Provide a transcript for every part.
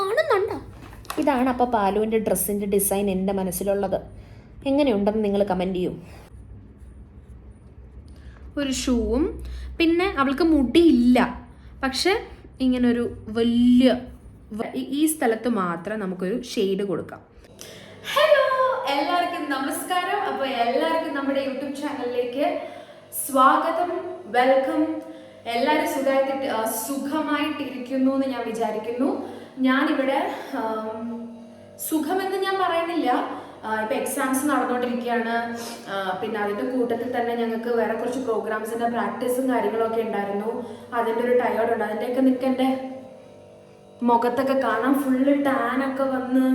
കാണുന്നുണ്ടോ? ഇതാണ് അപ്പോൾ പാലുവിൻ്റെ ഡ്രസ്സിൻ്റെ ഡിസൈൻ എൻ്റെ മനസ്സിലുള്ളത്. എങ്ങനെയുണ്ടെന്ന് നിങ്ങൾ കമൻറ്റ് ചെയ്യൂ. ഒരു ഷൂവും, പിന്നെ അവൾക്ക് മുടിയില്ല, പക്ഷെ ഇങ്ങനൊരു വലിയ ഈ സ്ഥലത്ത് മാത്രം നമുക്കൊരു ഷെയ്ഡ് കൊടുക്കാം. ഹലോ, എല്ലാവർക്കും നമസ്കാരം. അപ്പോൾ എല്ലാവർക്കും നമ്മുടെ യൂട്യൂബ് ചാനലിലേക്ക് സ്വാഗതം, വെൽക്കം. എല്ലാവരും സുഖമായിട്ടിരിക്കുന്നു എന്ന് ഞാൻ വിചാരിക്കുന്നു. ഞാനിവിടെ സുഖമെന്ന് ഞാൻ പറയുന്നില്ല, ഇപ്പം എക്സാംസ് നടന്നുകൊണ്ടിരിക്കുകയാണ്. പിന്നെ അതിൻ്റെ കൂട്ടത്തിൽ തന്നെ ഞങ്ങൾക്ക് വേറെ കുറച്ച് പ്രോഗ്രാംസിൻ്റെ പ്രാക്ടീസും കാര്യങ്ങളൊക്കെ ഉണ്ടായിരുന്നു. അതിൻ്റെ ഒരു ടയേർഡ് ഉണ്ട്. അതിൻ്റെയൊക്കെ നിൽക്കെൻ്റെ മുഖത്തൊക്കെ കാണാൻ ഫുള്ള് ടാനൊക്കെ വന്ന്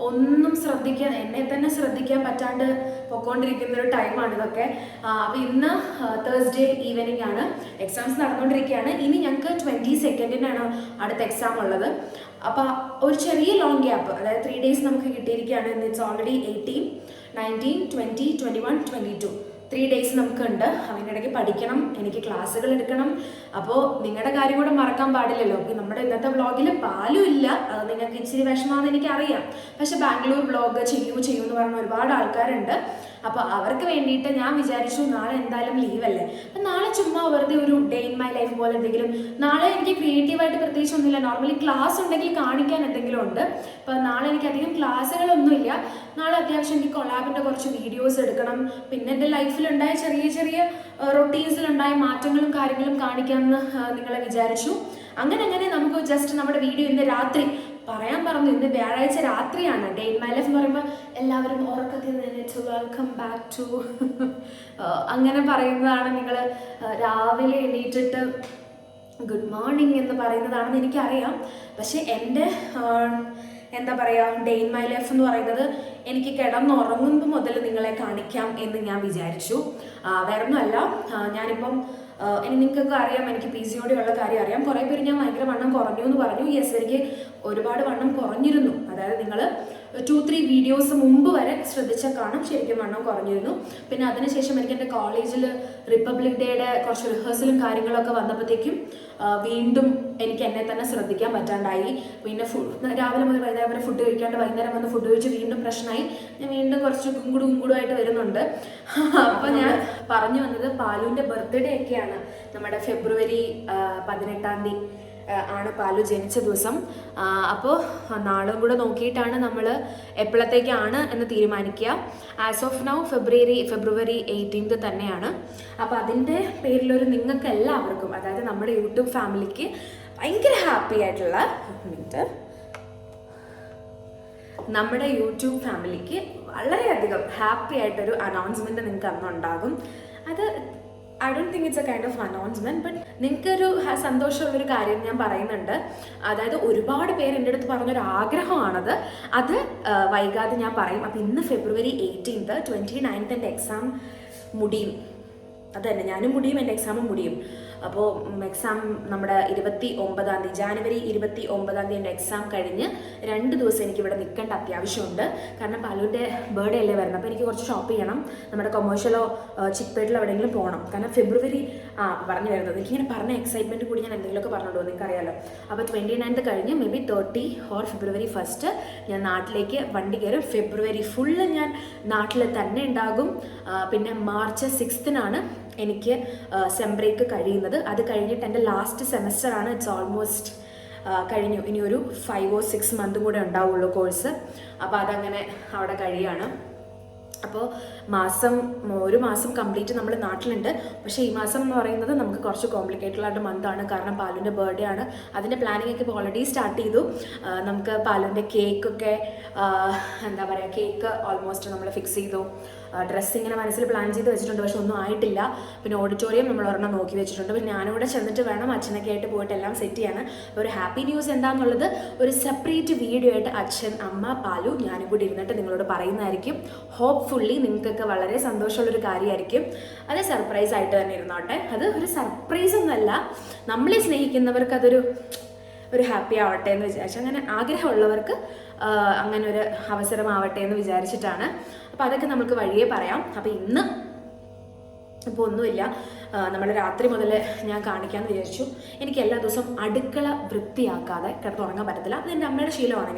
ഒന്നും എന്നെ തന്നെ ശ്രദ്ധിക്കാൻ പറ്റാണ്ട് പൊക്കോണ്ടിരിക്കുന്ന ഒരു ടൈമാണ് ഇതൊക്കെ. അപ്പോൾ ഇന്ന് തേഴ്സ്ഡേ ഈവനിങ് ആണ്, എക്സാംസ് നടന്നുകൊണ്ടിരിക്കുകയാണ്. ഇനി ഞങ്ങൾക്ക് 22 അടുത്ത എക്സാം ഉള്ളത്. അപ്പോൾ ഒരു ചെറിയ ലോങ് ഗ്യാപ്പ്, അതായത് 3 days നമുക്ക് കിട്ടിയിരിക്കുകയാണ്. ഇറ്റ്സ് ഓൾറെഡി 18, 19, 20, 21, 22 3 days നമുക്കുണ്ട്. അതിനിടയ്ക്ക് പഠിക്കണം, എനിക്ക് ക്ലാസ്സുകൾ എടുക്കണം. അപ്പോൾ നിങ്ങളുടെ കാര്യം കൂടെ മറക്കാൻ പാടില്ലല്ലോ. അപ്പോൾ നമ്മുടെ ഇന്നത്തെ വ്ളോഗിൽ പാലും ഇല്ല, അത് നിങ്ങൾക്ക് ഇച്ചിരി വിഷമമാണെന്ന് എനിക്കറിയാം. പക്ഷെ ബാംഗ്ലൂർ വ്ളോഗ് ചെയ്യൂ എന്ന് പറഞ്ഞ ഒരുപാട് ആൾക്കാരുണ്ട്. അപ്പോൾ അവർക്ക് വേണ്ടിയിട്ട് ഞാൻ വിചാരിച്ചു നാളെ എന്തായാലും ലീവല്ലേ, അപ്പം നാളെ ചുമ്മാ വെറുതെ ഒരു ഡേ ഇൻ മൈ ലൈഫ് പോലെ എന്തെങ്കിലും. നാളെ എനിക്ക് ക്രിയേറ്റീവായിട്ട് പ്രത്യേകിച്ച് ഒന്നുമില്ല. നോർമലി ക്ലാസ് ഉണ്ടെങ്കിൽ കാണിക്കാൻ എന്തെങ്കിലും ഉണ്ട്. അപ്പോൾ നാളെ എനിക്ക് അധികം ക്ലാസ്സുകളൊന്നുമില്ല. നാളെ അത്യാവശ്യം എനിക്ക് കൊളാബിൻ്റെ കുറച്ച് വീഡിയോസ് എടുക്കണം. പിന്നെ എൻ്റെ ലൈഫിലുണ്ടായ ചെറിയ റൊട്ടീൻസിലുണ്ടായ മാറ്റങ്ങളും കാര്യങ്ങളും കാണിക്കാമെന്ന് നിങ്ങളെ വിചാരിച്ചു. അങ്ങനെ നമുക്ക് ജസ്റ്റ് നമ്മുടെ വീഡിയോ ഇന്ന് രാത്രി പറയാൻ പറഞ്ഞു. ഇന്ന് വ്യാഴാഴ്ച രാത്രിയാണ്. ഡേ ഇൻ മൈ ലൈഫ് എന്ന് പറയുമ്പോൾ എല്ലാവരും ഉറക്കത്തിൽ നിന്നിട്ട് വെൽക്കം ബാക്ക് ടു അങ്ങനെ പറയുന്നതാണ്. നിങ്ങൾ രാവിലെ എണീറ്റിട്ട് ഗുഡ് മോർണിംഗ് എന്ന് പറയുന്നതാണെന്ന് എനിക്കറിയാം. പക്ഷെ എൻ്റെ എന്താ പറയുക, ഡേ ഇൻ മൈ ലൈഫ് എന്ന് പറയുന്നത് എനിക്ക് കിടന്നുറങ്ങുമ്പോൾ മുതൽ നിങ്ങളെ കാണിക്കാം എന്ന് ഞാൻ വിചാരിച്ചു. വേറൊന്നുമല്ല, ഞാനിപ്പം നിങ്ങൾക്കൊക്കെ അറിയാം, എനിക്ക് PCOD ഉള്ള കാര്യം അറിയാം. കുറേ പേര് ഞാൻ ഭയങ്കര വണ്ണം കുറഞ്ഞു എന്ന് പറഞ്ഞു. യെസ്, എനിക്ക് ഒരുപാട് വണ്ണം കുറഞ്ഞിരുന്നു. അതായത് നിങ്ങൾ 2-3 വീഡിയോസ് മുമ്പ് വരെ ശ്രദ്ധിച്ചാൽ കാണും, ശരിക്കും വണ്ണം കുറഞ്ഞിരുന്നു. പിന്നെ അതിനുശേഷം എനിക്ക് എൻ്റെ കോളേജിൽ റിപ്പബ്ലിക് ഡേയുടെ കുറച്ച് റിഹേഴ്സലും കാര്യങ്ങളൊക്കെ വന്നപ്പോഴത്തേക്കും വീണ്ടും എനിക്ക് എന്നെ തന്നെ ശ്രദ്ധിക്കാൻ പറ്റാണ്ടായി. പിന്നെ രാവിലെ മുതൽ വൈകുന്നേരം വരെ ഫുഡ് കഴിക്കാണ്ട് വൈകുന്നേരം വന്ന് ഫുഡ് കഴിച്ച് വീണ്ടും പ്രശ്നമായി. ഞാൻ വീണ്ടും കുറച്ച് കുങ്കുടുമായിട്ട് വരുന്നുണ്ട്. അപ്പോൾ ഞാൻ പറഞ്ഞു വന്നത്, പാലുവിൻ്റെ ബർത്ത്ഡേ ഒക്കെയാണ്. നമ്മുടെ ഫെബ്രുവരി 18 ആണ് പാലു ജനിച്ച ദിവസം. അപ്പോൾ നാളും കൂടെ നോക്കിയിട്ടാണ് നമ്മൾ എപ്പോഴത്തേക്കാണ് എന്ന് തീരുമാനിക്കുക. ആസ് ഓഫ് നൗ ഫെബ്രുവരി 18 തന്നെയാണ്. അപ്പോൾ അതിൻ്റെ പേരിലൊരു നിങ്ങൾക്ക് എല്ലാവർക്കും, അതായത് നമ്മുടെ യൂട്യൂബ് ഫാമിലിക്ക് ഭയങ്കര ഹാപ്പി ആയിട്ടുള്ള നമ്മുടെ യൂട്യൂബ് ഫാമിലിക്ക് വളരെയധികം ഹാപ്പി ആയിട്ടൊരു അനൗൺസ്മെൻറ്റ് നിങ്ങൾക്ക് അന്നുണ്ടാകും. അത് I don't think it's A kind of announcement, but നിങ്ങൾക്കൊരു സന്തോഷമുള്ളൊരു കാര്യം ഞാൻ പറയുന്നുണ്ട്. അതായത് ഒരുപാട് പേര് എൻ്റെ അടുത്ത് പറഞ്ഞൊരു ആഗ്രഹമാണത്. അത് വൈകാതെ ഞാൻ പറയും. അപ്പോൾ ഇന്ന് ഫെബ്രുവരി 18, 29 എൻ്റെ എക്സാം മുടിയും. അത് തന്നെ, ഞാനും മുടിയും, എൻ്റെ എക്സാമും മുടിയും. അപ്പോൾ എക്സാം നമ്മുടെ 29 ജാനുവരി 29 എൻ്റെ എക്സാം കഴിഞ്ഞ് 2 ദിവസം എനിക്കിവിടെ നിൽക്കേണ്ട അത്യാവശ്യമുണ്ട്. കാരണം പാലുവിൻ്റെ ബർത്ത്ഡേ അല്ലേ വരുന്നത്. അപ്പോൾ എനിക്ക് കുറച്ച് ഷോപ്പ് ചെയ്യണം. നമ്മുടെ കൊമേഴ്ഷ്യലോ ചിക്പേട്ടിലോ എവിടെയെങ്കിലും പോകണം. കാരണം ഫെബ്രുവരി പറഞ്ഞു വരുന്നത്, എനിക്കിങ്ങനെ പറഞ്ഞ എക്സൈറ്റ്മെൻറ്റ് കൂടി ഞാൻ എന്തെങ്കിലുമൊക്കെ പറഞ്ഞിട്ടുണ്ടോ നിങ്ങൾക്കറിയാമല്ലോ. അപ്പോൾ 29 കഴിഞ്ഞ് മേ ബി 30 ഓർ ഫെബ്രുവരി 1 ഞാൻ നാട്ടിലേക്ക് വണ്ടി കയറും. ഫെബ്രുവരി ഫുള്ള് ഞാൻ നാട്ടിൽ തന്നെ ഉണ്ടാകും. പിന്നെ മാർച്ച് 6 എനിക്ക് സെം ബ്രേക്ക് കഴിയുന്നത്. അത് കഴിഞ്ഞിട്ട് എൻ്റെ ലാസ്റ്റ് സെമസ്റ്ററാണ്. ഇറ്റ്സ് ഓൾമോസ്റ്റ് കഴിഞ്ഞു. ഇനി ഒരു 5 or 6 months കൂടെ ഉണ്ടാവുള്ളൂ കോഴ്സ്. അപ്പോൾ അതങ്ങനെ അവിടെ കഴിയാണ്. അപ്പോൾ ഒരു മാസം കംപ്ലീറ്റ് നമ്മൾ നാട്ടിലുണ്ട്. പക്ഷേ ഈ മാസം എന്ന് പറയുന്നത് നമുക്ക് കുറച്ച് കോംപ്ലിക്കേറ്റഡ് ആയിട്ട് മന്താണ്. കാരണം പാലുവിൻ്റെ ബർത്ത്ഡേ ആണ്. അതിൻ്റെ പ്ലാനിങ് ഒക്കെ ഇപ്പോൾ ഓൾറെഡി സ്റ്റാർട്ട് ചെയ്തു. നമുക്ക് പാലുവിൻ്റെ കേക്കൊക്കെ എന്താ പറയുക, കേക്ക് ഓൾമോസ്റ്റ് നമ്മൾ ഫിക്സ് ചെയ്തു. ഡ്രസ്സ് ഇങ്ങനെ മനസ്സിൽ പ്ലാൻ ചെയ്ത് വെച്ചിട്ടുണ്ട്, പക്ഷെ ഒന്നും ആയിട്ടില്ല. പിന്നെ ഓഡിറ്റോറിയം നമ്മൾ ഒരെണ്ണം നോക്കി വെച്ചിട്ടുണ്ട്. പിന്നെ ഞാനിവിടെ ചെന്നിട്ട് വേണം അച്ഛനൊക്കെ ആയിട്ട് പോയിട്ട് എല്ലാം സെറ്റ് ചെയ്യാണ്. അപ്പോൾ ഒരു ഹാപ്പി ന്യൂസ് എന്താണെന്നുള്ളത് ഒരു സെപ്പറേറ്റ് വീഡിയോ ആയിട്ട് അച്ഛൻ, അമ്മ, പാലു ഞാനും കൂടി ഇരുന്നിട്ട് നിങ്ങളോട് പറയുന്നതായിരിക്കും. ഹോപ്പ്ഫുള്ളി നിങ്ങൾക്കൊക്കെ വളരെ സന്തോഷമുള്ളൊരു കാര്യമായിരിക്കും. അത് സർപ്രൈസ് ആയിട്ട് തന്നെ ഇരുന്നോട്ടെ. അത് ഒരു സർപ്രൈസ് ഒന്നുമല്ല, നമ്മളെ സ്നേഹിക്കുന്നവർക്ക് അതൊരു ഹാപ്പി ആവട്ടെ എന്ന് വിചാരിച്ചു. അങ്ങനെ ആഗ്രഹമുള്ളവർക്ക് അങ്ങനെ ഒരു അവസരമാവട്ടെ എന്ന് വിചാരിച്ചിട്ടാണ്. അപ്പോൾ അതൊക്കെ നമുക്ക് വഴിയേ പറയാം. അപ്പോൾ ഇന്ന് ഇപ്പോൾ ഒന്നുമില്ല, നമ്മൾ രാത്രി മുതൽ ഞാൻ കാണിക്കാമെന്ന് വിചാരിച്ചു. എനിക്ക് എല്ലാ ദിവസവും അടുക്കള വൃത്തിയാക്കാതെ കിടന്നുറങ്ങാൻ പറ്റത്തില്ല. അത് എൻ്റെ അമ്മയുടെ ശീലമാണ്.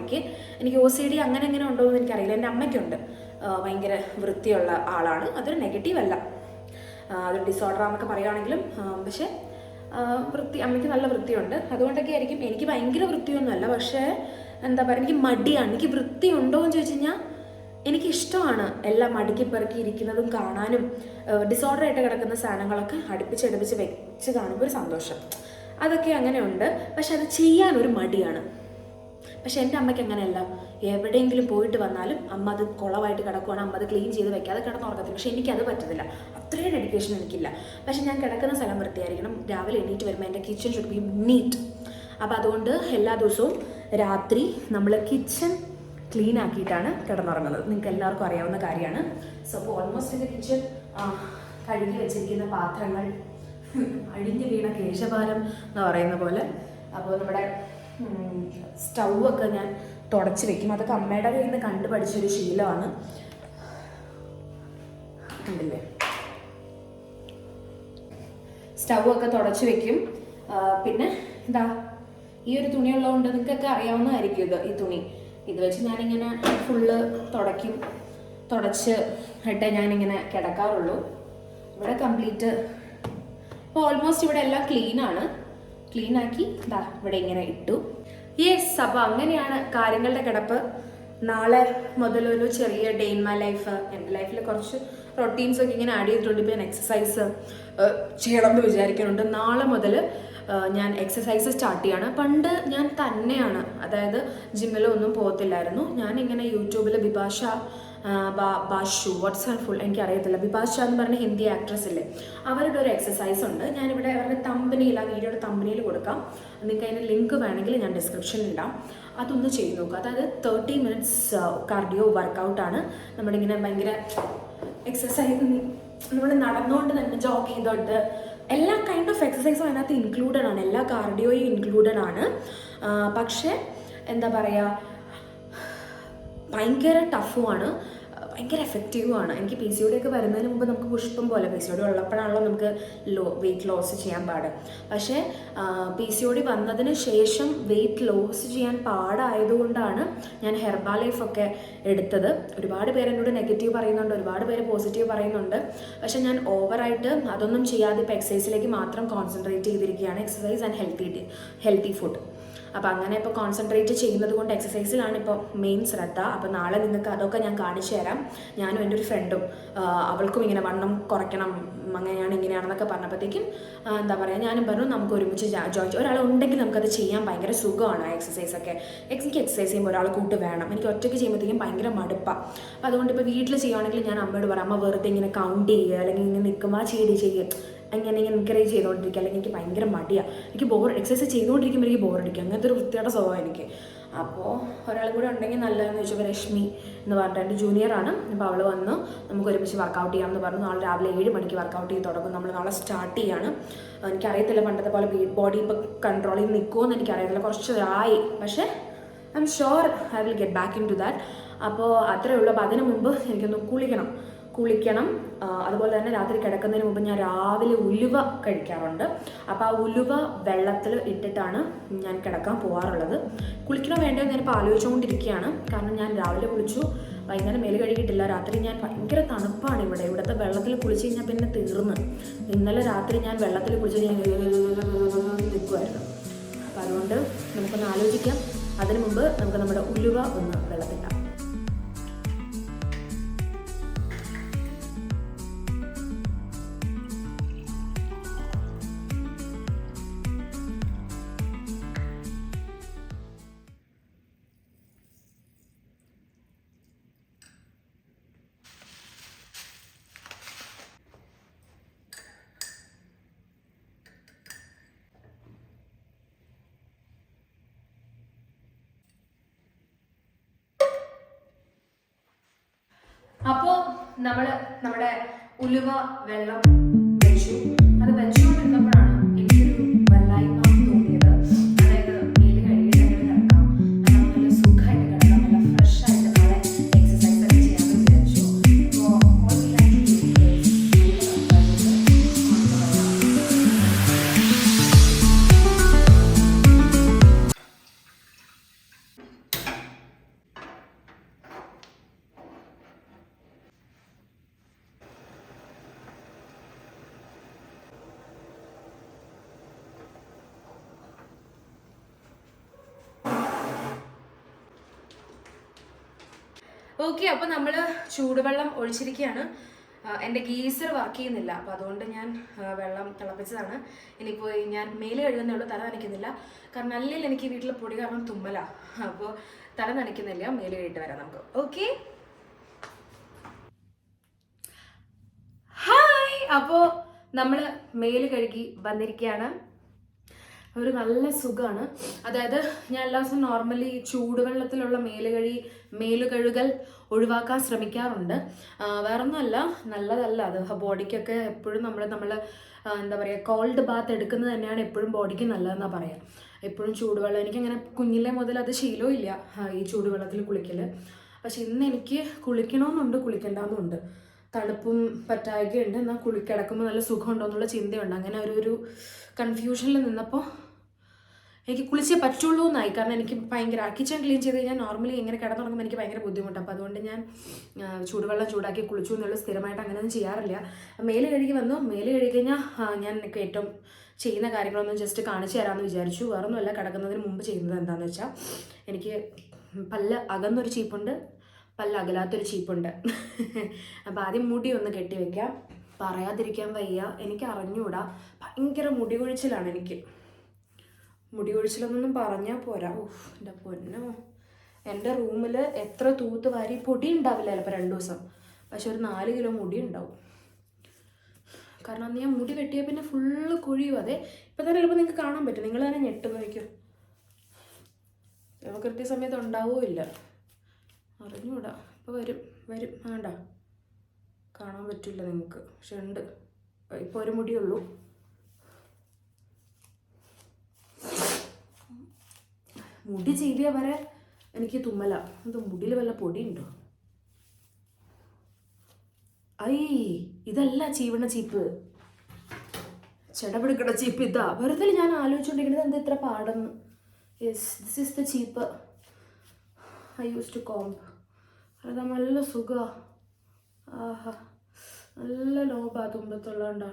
എനിക്ക് OCD അങ്ങനെ എങ്ങനെ ഉണ്ടോ എന്ന് എനിക്കറിയില്ല. എൻ്റെ അമ്മയ്ക്കുണ്ട്, ഭയങ്കര വൃത്തിയുള്ള ആളാണ്. അതൊരു നെഗറ്റീവ് അല്ല, അതൊരു ഡിസോർഡറാന്നൊക്കെ പറയുകയാണെങ്കിലും. പക്ഷേ അമ്മയ്ക്ക് നല്ല വൃത്തിയുണ്ട്. അതുകൊണ്ടൊക്കെ ആയിരിക്കും. എനിക്ക് ഭയങ്കര വൃത്തിയൊന്നുമല്ല, പക്ഷേ എന്താ പറയുക, എനിക്ക് മടിയാണ്. എനിക്ക് വൃത്തി ഉണ്ടോ എന്ന് ചോദിച്ചു കഴിഞ്ഞാൽ എനിക്കിഷ്ടമാണ് എല്ലാം അടുക്കി പെറുക്കി ഇരിക്കുന്നതും കാണാനും. ഡിസോർഡറായിട്ട് കിടക്കുന്ന സാധനങ്ങളൊക്കെ അടുപ്പിച്ച് വെച്ച് കാണുമ്പോൾ ഒരു സന്തോഷം, അതൊക്കെ അങ്ങനെയുണ്ട്. പക്ഷെ അത് ചെയ്യാനൊരു മടിയാണ്. പക്ഷെ എൻ്റെ അമ്മയ്ക്ക് അങ്ങനെയല്ല. എവിടെയെങ്കിലും പോയിട്ട് വന്നാലും അമ്മ അത് കുളമായിട്ട് കിടക്കുവാണ്, അമ്മ അത് ക്ലീൻ ചെയ്ത് വെക്കാതെ കിടന്നുറങ്ങത്തില്ല. പക്ഷെ എനിക്കത് പറ്റത്തില്ല, അത്രയും ഡെഡിക്കേഷൻ എനിക്കില്ല. പക്ഷെ ഞാൻ കിടക്കുന്ന സ്ഥലം വൃത്തിയായിരിക്കണം. രാവിലെ എണീറ്റ് വരുമ്പോൾ എൻ്റെ കിച്ചൺ ഷുഡ് ബി നീറ്റ്. അപ്പോൾ അതുകൊണ്ട് എല്ലാ ദിവസവും രാത്രി നമ്മൾ കിച്ചൺ ക്ലീൻ ആക്കിയിട്ടാണ് കിടന്നുറങ്ങുന്നത്. നിങ്ങൾക്ക് എല്ലാവർക്കും അറിയാവുന്ന കാര്യമാണ്. സോ അപ്പോൾ ഓൾമോസ്റ്റ് എൻ്റെ കിച്ചൺ കഴുകി വെച്ചിരിക്കുന്ന പാത്രങ്ങൾ അഴിഞ്ഞു വീണ കേശഭാരം എന്ന് പറയുന്ന പോലെ. അപ്പോൾ നമ്മുടെ സ്റ്റൗവൊക്കെ ഞാൻ തുടച്ച് വെക്കും. അതൊക്കെ അമ്മയുടെ കയ്യിൽ നിന്ന് കണ്ടു പഠിച്ചൊരു ശീലമാണ്. ഉണ്ടല്ലേ, സ്റ്റൗവൊക്കെ തുടച്ച് വെക്കും. പിന്നെ എന്താ, ഈ ഒരു തുണി ഉള്ളതുകൊണ്ട് നിങ്ങൾക്കൊക്കെ അറിയാവുന്നതായിരിക്കും ഈ തുണി. ഇത് വെച്ച് ഞാനിങ്ങനെ ഫുള്ള് തുടച്ച് ഇട്ടേ ഞാനിങ്ങനെ കിടക്കാറുള്ളൂ. ഇവിടെ കംപ്ലീറ്റ് ഇപ്പോൾ ഓൾമോസ്റ്റ് ഇവിടെ എല്ലാം ക്ലീനാക്കി ഇവിടെ ഇങ്ങനെ ഇട്ടു. യെസ്, അപ്പോൾ അങ്ങനെയാണ് കാര്യങ്ങളുടെ കിടപ്പ്. നാളെ മുതലൊരു ചെറിയ ഡേ ഇൻ മൈ ലൈഫ്, എൻ്റെ ലൈഫിൽ കുറച്ച് റൊട്ടീൻസൊക്കെ ഇങ്ങനെ ആഡ് ചെയ്തിട്ടുണ്ട്. ഇപ്പോൾ ഞാൻ എക്സസൈസ് ചെയ്യണമെന്ന് വിചാരിക്കുന്നുണ്ട്. നാളെ മുതൽ ഞാൻ എക്സസൈസ് സ്റ്റാർട്ട് ചെയ്യാണ്. പണ്ട് ഞാൻ തന്നെയാണ്, അതായത് ജിമ്മിലൊന്നും പോകത്തില്ലായിരുന്നു. ഞാനിങ്ങനെ യൂട്യൂബിൽ ബാഷു വാട്ട്സ് ആൻഡ് ഫുൾ എനിക്കറിയത്തില്ല, ബിപാഷ എന്ന് പറഞ്ഞ ഹിന്ദി ആക്ട്രസ് ഇല്ലേ, അവരുടെ ഒരു എക്സസൈസ് ഉണ്ട്. ഞാനിവിടെ അവരുടെ തമ്പനിയിൽ, ആ വീഡിയോയുടെ തമ്പനിയിൽ കൊടുക്കാം. നിങ്ങൾക്ക് അതിൻ്റെ ലിങ്ക് വേണമെങ്കിൽ ഞാൻ ഡിസ്ക്രിപ്ഷനിൽ ഇടാം. അതൊന്ന് ചെയ്ത് നോക്കുക. അതായത് 30 minutes കാർഡിയോ വർക്കൗട്ടാണ്. നമ്മളിങ്ങനെ ഭയങ്കര എക്സസൈസ്, നമ്മൾ നടന്നുകൊണ്ട് തന്നെ ജോഗ് ചെയ്തോട്ട് എല്ലാ കൈൻഡ് ഓഫ് എക്സസൈസും അതിനകത്ത് ഇൻക്ലൂഡഡ് ആണ്. എല്ലാ കാർഡിയോയും ഇൻക്ലൂഡഡ് ആണ്. പക്ഷേ എന്താ പറയുക, ഭയങ്കര ടഫുമാണ്, ഭയങ്കര എഫക്റ്റീവുമാണ്. എനിക്ക് PCOD ഒക്കെ വരുന്നതിന് മുമ്പ് നമുക്ക് പുഷ്പം പോലെ, PCOD ഉള്ളപ്പോഴാണല്ലോ നമുക്ക് വെയിറ്റ് ലോസ് ചെയ്യാൻ പാട്. പക്ഷേ PCOD വന്നതിന് ശേഷം വെയിറ്റ് ലോസ് ചെയ്യാൻ പാടായതുകൊണ്ടാണ് ഞാൻ ഹെർബാ ലൈഫൊക്കെ എടുത്തത്. ഒരുപാട് പേര് എന്നോട് നെഗറ്റീവ് പറയുന്നുണ്ട്, ഒരുപാട് പേര് പോസിറ്റീവ് പറയുന്നുണ്ട്. പക്ഷേ ഞാൻ ഓവറായിട്ട് അതൊന്നും ചെയ്യാതെ ഇപ്പോൾ എക്സസൈസിലേക്ക് മാത്രം കോൺസെൻട്രേറ്റ് ചെയ്തിരിക്കുകയാണ്. Exercise and healthy food. അപ്പോൾ അങ്ങനെ ഇപ്പോൾ കോൺസെൻട്രേറ്റ് ചെയ്യുന്നത് കൊണ്ട് എക്സസൈസിലാണ് ഇപ്പോൾ മെയിൻ ശ്രദ്ധ. അപ്പോൾ നാളെ നിങ്ങൾക്ക് അതൊക്കെ ഞാൻ കാണിച്ചു തരാം. ഞാനും എൻ്റെ ഒരു ഫ്രണ്ടും, അവൾക്കും ഇങ്ങനെ വണ്ണം കുറയ്ക്കണം, അങ്ങനെയാണ് ഇങ്ങനെയാണെന്നൊക്കെ പറഞ്ഞപ്പോഴത്തേക്കും എന്താ പറയുക, ഞാനും പറഞ്ഞു നമുക്ക് ഒരുമിച്ച് ജോയിൻ, ഒരാളുണ്ടെങ്കിൽ നമുക്കത് ചെയ്യാൻ ഭയങ്കര സുഖമാണ്. എക്സസൈസൊക്കെ എനിക്ക് എക്സസൈസ് ചെയ്യുമ്പോൾ ഒരാൾ കൂട്ട് വേണം. എനിക്ക് ഒറ്റയ്ക്ക് ചെയ്യുമ്പോഴത്തേക്കും ഭയങ്കര മടുപ്പാണ്. അപ്പോൾ അതുകൊണ്ട് ഇപ്പോൾ വീട്ടിൽ ചെയ്യുകയാണെങ്കിൽ ഞാൻ അമ്മയോട് പറയാം, അമ്മ വെറുതെ ഇങ്ങനെ കൗണ്ട് ചെയ്യുക, അല്ലെങ്കിൽ ഇങ്ങനെ നിൽക്കുമ്പോൾ ചെയ്യുക, അങ്ങനെ എൻകറേജ് ചെയ്തുകൊണ്ടിരിക്കുക. അല്ലെങ്കിൽ എനിക്ക് ഭയങ്കര മടിയാണ്. എനിക്ക് എക്സസൈസ് ചെയ്തുകൊണ്ടിരിക്കുമ്പോൾ എനിക്ക് ബോറടിക്കും. അങ്ങനത്തെ ഒരു വൃത്തിയുടെ സ്വഭാവം എനിക്ക്. അപ്പോൾ ഒരാളും കൂടെ ഉണ്ടെങ്കിൽ നല്ലതെന്ന് ചോദിച്ചപ്പോൾ രശ്മി എന്ന് പറഞ്ഞിട്ട് എൻ്റെ ജൂനിയറാണ്. അപ്പോൾ അവൾ വന്ന് നമുക്ക് ഒരുമിച്ച് വർക്കൗട്ട് ചെയ്യാമെന്ന് പറഞ്ഞു. നാളെ രാവിലെ 7 മണിക്ക് വർക്കൗട്ട് ചെയ്ത് തുടങ്ങും. നമ്മൾ നാളെ സ്റ്റാർട്ട് ചെയ്യാണ്. എനിക്കറിയത്തില്ല പണ്ടത്തെ പോലെ ബോഡി ഇപ്പോൾ കൺട്രോൾ ചെയ്ത് നിൽക്കുമോ എന്ന് എനിക്കറിയത്തില്ല, കുറച്ചൊരായി. പക്ഷേ I'm sure I will get back into that. അപ്പോൾ അത്രയേ ഉള്ളൂ. അപ്പോൾ അതിന് മുമ്പ് എനിക്കൊന്ന് കുളിക്കണം. അതുപോലെ തന്നെ രാത്രി കിടക്കുന്നതിന് മുമ്പ് ഞാൻ രാവിലെ ഉലുവ കഴിക്കാറുണ്ട്. അപ്പോൾ ആ ഉലുവ വെള്ളത്തിൽ ഇട്ടിട്ടാണ് ഞാൻ കിടക്കാൻ പോകാറുള്ളത്. കുളിക്കണോ വേണ്ടോ ഞാനിപ്പോൾ ആലോചിച്ചുകൊണ്ടിരിക്കുകയാണ്. കാരണം ഞാൻ രാവിലെ കുളിച്ചു, വൈകുന്നേരം മേല് കഴുകിയിട്ടില്ല. രാത്രി ഞാൻ ഭയങ്കര തണുപ്പാണ് ഇവിടുത്തെ വെള്ളത്തിൽ കുളിച്ച് കഴിഞ്ഞാൽ പിന്നെ തീർന്ന്. ഇന്നലെ രാത്രി ഞാൻ വെള്ളത്തിൽ കുളിച്ച് ഞാൻ നിൽക്കുമായിരുന്നു. അപ്പോൾ അതുകൊണ്ട് നമുക്കൊന്ന് ആലോചിക്കാം. അതിനു മുമ്പ് നമുക്ക് നമ്മുടെ ഉലുവ ഒന്ന് വെള്ളത്തിലിടാം. അപ്പോൾ നമ്മുടെ ഉലുവ വെള്ളം വെച്ചു. അത് വെച്ചുകൊണ്ടിരുന്നപ്പോഴാണ് എനിക്കൊരു വല്ലായ്മ തോന്നിയത്. അതായത് മേല് കഴുകിയിട്ട് കിടക്കാം, നല്ല സുഖമായിട്ട് കിടക്കാം, നല്ല ഫ്രഷ് ആയിട്ട് നാളെ എക്സസൈസ് ഒക്കെ ചെയ്യാമെന്ന് വിചാരിച്ചു. അപ്പോൾ ഓക്കെ, അപ്പോൾ നമ്മൾ ചൂടുവെള്ളം ഒഴിച്ചിരിക്കുകയാണ്. എൻ്റെ ഗീസർ വർക്ക് ചെയ്യുന്നില്ല, അപ്പോൾ അതുകൊണ്ട് ഞാൻ വെള്ളം തിളപ്പിച്ചതാണ്. ഇനിയിപ്പോൾ ഞാൻ മേല് കഴുകുന്നേ ഉള്ളൂ, തല നനയ്ക്കുന്നില്ല. കാരണം അല്ലെങ്കിൽ എനിക്ക് വീട്ടിൽ പൊടി കാരണം തുമ്മല, അപ്പോൾ തല നനയ്ക്കുന്നില്ല. മേല് കഴുകിയിട്ട് വരാം നമുക്ക്. Okay, hi. അപ്പോൾ നമ്മൾ മേല് കഴുകി വന്നിരിക്കുകയാണ്. ഒരു നല്ല സുഖമാണ്. അതായത് ഞാൻ എല്ലാ ദിവസവും നോർമലി ചൂടുവെള്ളത്തിലുള്ള മേലുകഴുകൽ ഒഴിവാക്കാൻ ശ്രമിക്കാറുണ്ട്. വേറൊന്നുമല്ല, നല്ലതല്ല അത് ബോഡിക്കൊക്കെ. എപ്പോഴും നമ്മൾ എന്താ പറയുക, കോൾഡ് ബാത്ത് എടുക്കുന്നത് തന്നെയാണ് എപ്പോഴും ബോഡിക്ക് നല്ലതെന്നാണ് പറയാം. എപ്പോഴും ചൂടുവെള്ളം, എനിക്കങ്ങനെ കുഞ്ഞിലെ മുതൽ അത് ശീലവും ഇല്ല ഈ ചൂടുവെള്ളത്തിൽ കുളിക്കൽ. പക്ഷെ ഇന്ന് എനിക്ക് കുളിക്കണമെന്നുണ്ട്, കുളിക്കേണ്ടെന്നുണ്ട്. തണുപ്പും പറ്റായ്കയുണ്ട്, എന്നാൽ കിടക്കുമ്പോൾ നല്ല സുഖമുണ്ടോ എന്നുള്ള ചിന്തയുണ്ട്. അങ്ങനെ ഒരു കൺഫ്യൂഷനിൽ നിന്നപ്പോൾ എനിക്ക് കുളിച്ചേ പറ്റുള്ളൂ എന്നായി. കാരണം എനിക്ക് ഭയങ്കര കിച്ചൺ ക്ലീൻ ചെയ്ത് കഴിഞ്ഞാൽ നോർമലി ഇങ്ങനെ കിടന്നുറങ്ങുമ്പോൾ എനിക്ക് ഭയങ്കര ബുദ്ധിമുട്ടാണ്. അപ്പോൾ അതുകൊണ്ട് ഞാൻ ചൂടുവെള്ളം ചൂടാക്കി കുളിച്ചു എന്നുള്ള സ്ഥിരമായിട്ട് അങ്ങനെയൊന്നും ചെയ്യാറില്ല. മേല് കഴുകി വന്നു. മേല് കഴുകി കഴിഞ്ഞാൽ ഞാൻ എനിക്ക് ഏറ്റവും ചെയ്യുന്ന കാര്യങ്ങളൊന്നും ജസ്റ്റ് കാണിച്ചു തരാമെന്ന് വിചാരിച്ചു. വേറൊന്നുമല്ല, കിടക്കുന്നതിന് മുമ്പ് ചെയ്യുന്നത് എന്താണെന്ന് വെച്ചാൽ, എനിക്ക് പല്ല് അകന്നൊരു ചീപ്പുണ്ട്, പല്ല് അകലാത്തൊരു ചീപ്പുണ്ട്. അപ്പോൾ ആദ്യം മുടി ഒന്ന് കെട്ടി വയ്ക്കാം. പറയാതിരിക്കാൻ വയ്യ, എനിക്ക് അറിഞ്ഞൂടാ, ഭയങ്കര മുടി കൊഴിച്ചിലാണ് എനിക്ക്. മുടി കൊഴിച്ചിലൊന്നും പറഞ്ഞാൽ പോരാ. എൻ്റെ പൊന്നോ, എൻ്റെ റൂമിൽ എത്ര തൂത്ത് വാരി പൊടി ഉണ്ടാവില്ല ചിലപ്പോൾ 2 ദിവസം, പക്ഷെ ഒരു 4 കിലോ മുടി ഉണ്ടാവും. കാരണം അന്ന് ഞാൻ മുടി വെട്ടിയാൽ പിന്നെ ഫുള്ള് കുഴിയും. അതെ, ഇപ്പം തന്നെ ചിലപ്പോൾ നിങ്ങൾക്ക് കാണാൻ പറ്റും, നിങ്ങൾ തന്നെ ഞെട്ട് നോക്കും. ചിലപ്പോൾ കൃത്യസമയത്ത് ഉണ്ടാവുമില്ല, അറിഞ്ഞൂടാ. ഇപ്പോൾ വരും വേണ്ട, കാണാൻ പറ്റില്ല നിങ്ങൾക്ക്, പക്ഷെ ഉണ്ട്. ഇപ്പോൾ ഒരു മുടിയുള്ളൂ. മുടി ചീവിയ വരെ എനിക്ക് തുമ്മല. അത് മുടിയിൽ വല്ല പൊടിയുണ്ടോ? ഇതല്ല ചീവണ ചീപ്പ്, ചെടപിടിക്കണ ചീപ്പ് ഇതാ. വെറുതെ ഞാൻ ആലോചിച്ചുകൊണ്ടിരിക്കുന്നത് എന്താ ഇത്ര പാടെന്ന്. Yes, this is the cheeppu I use to comb. അതാ നല്ല സുഖമാണ്. ആഹാ, നല്ല ലോബാ തുമ്പത്തുള്ളതുകൊണ്ടാ.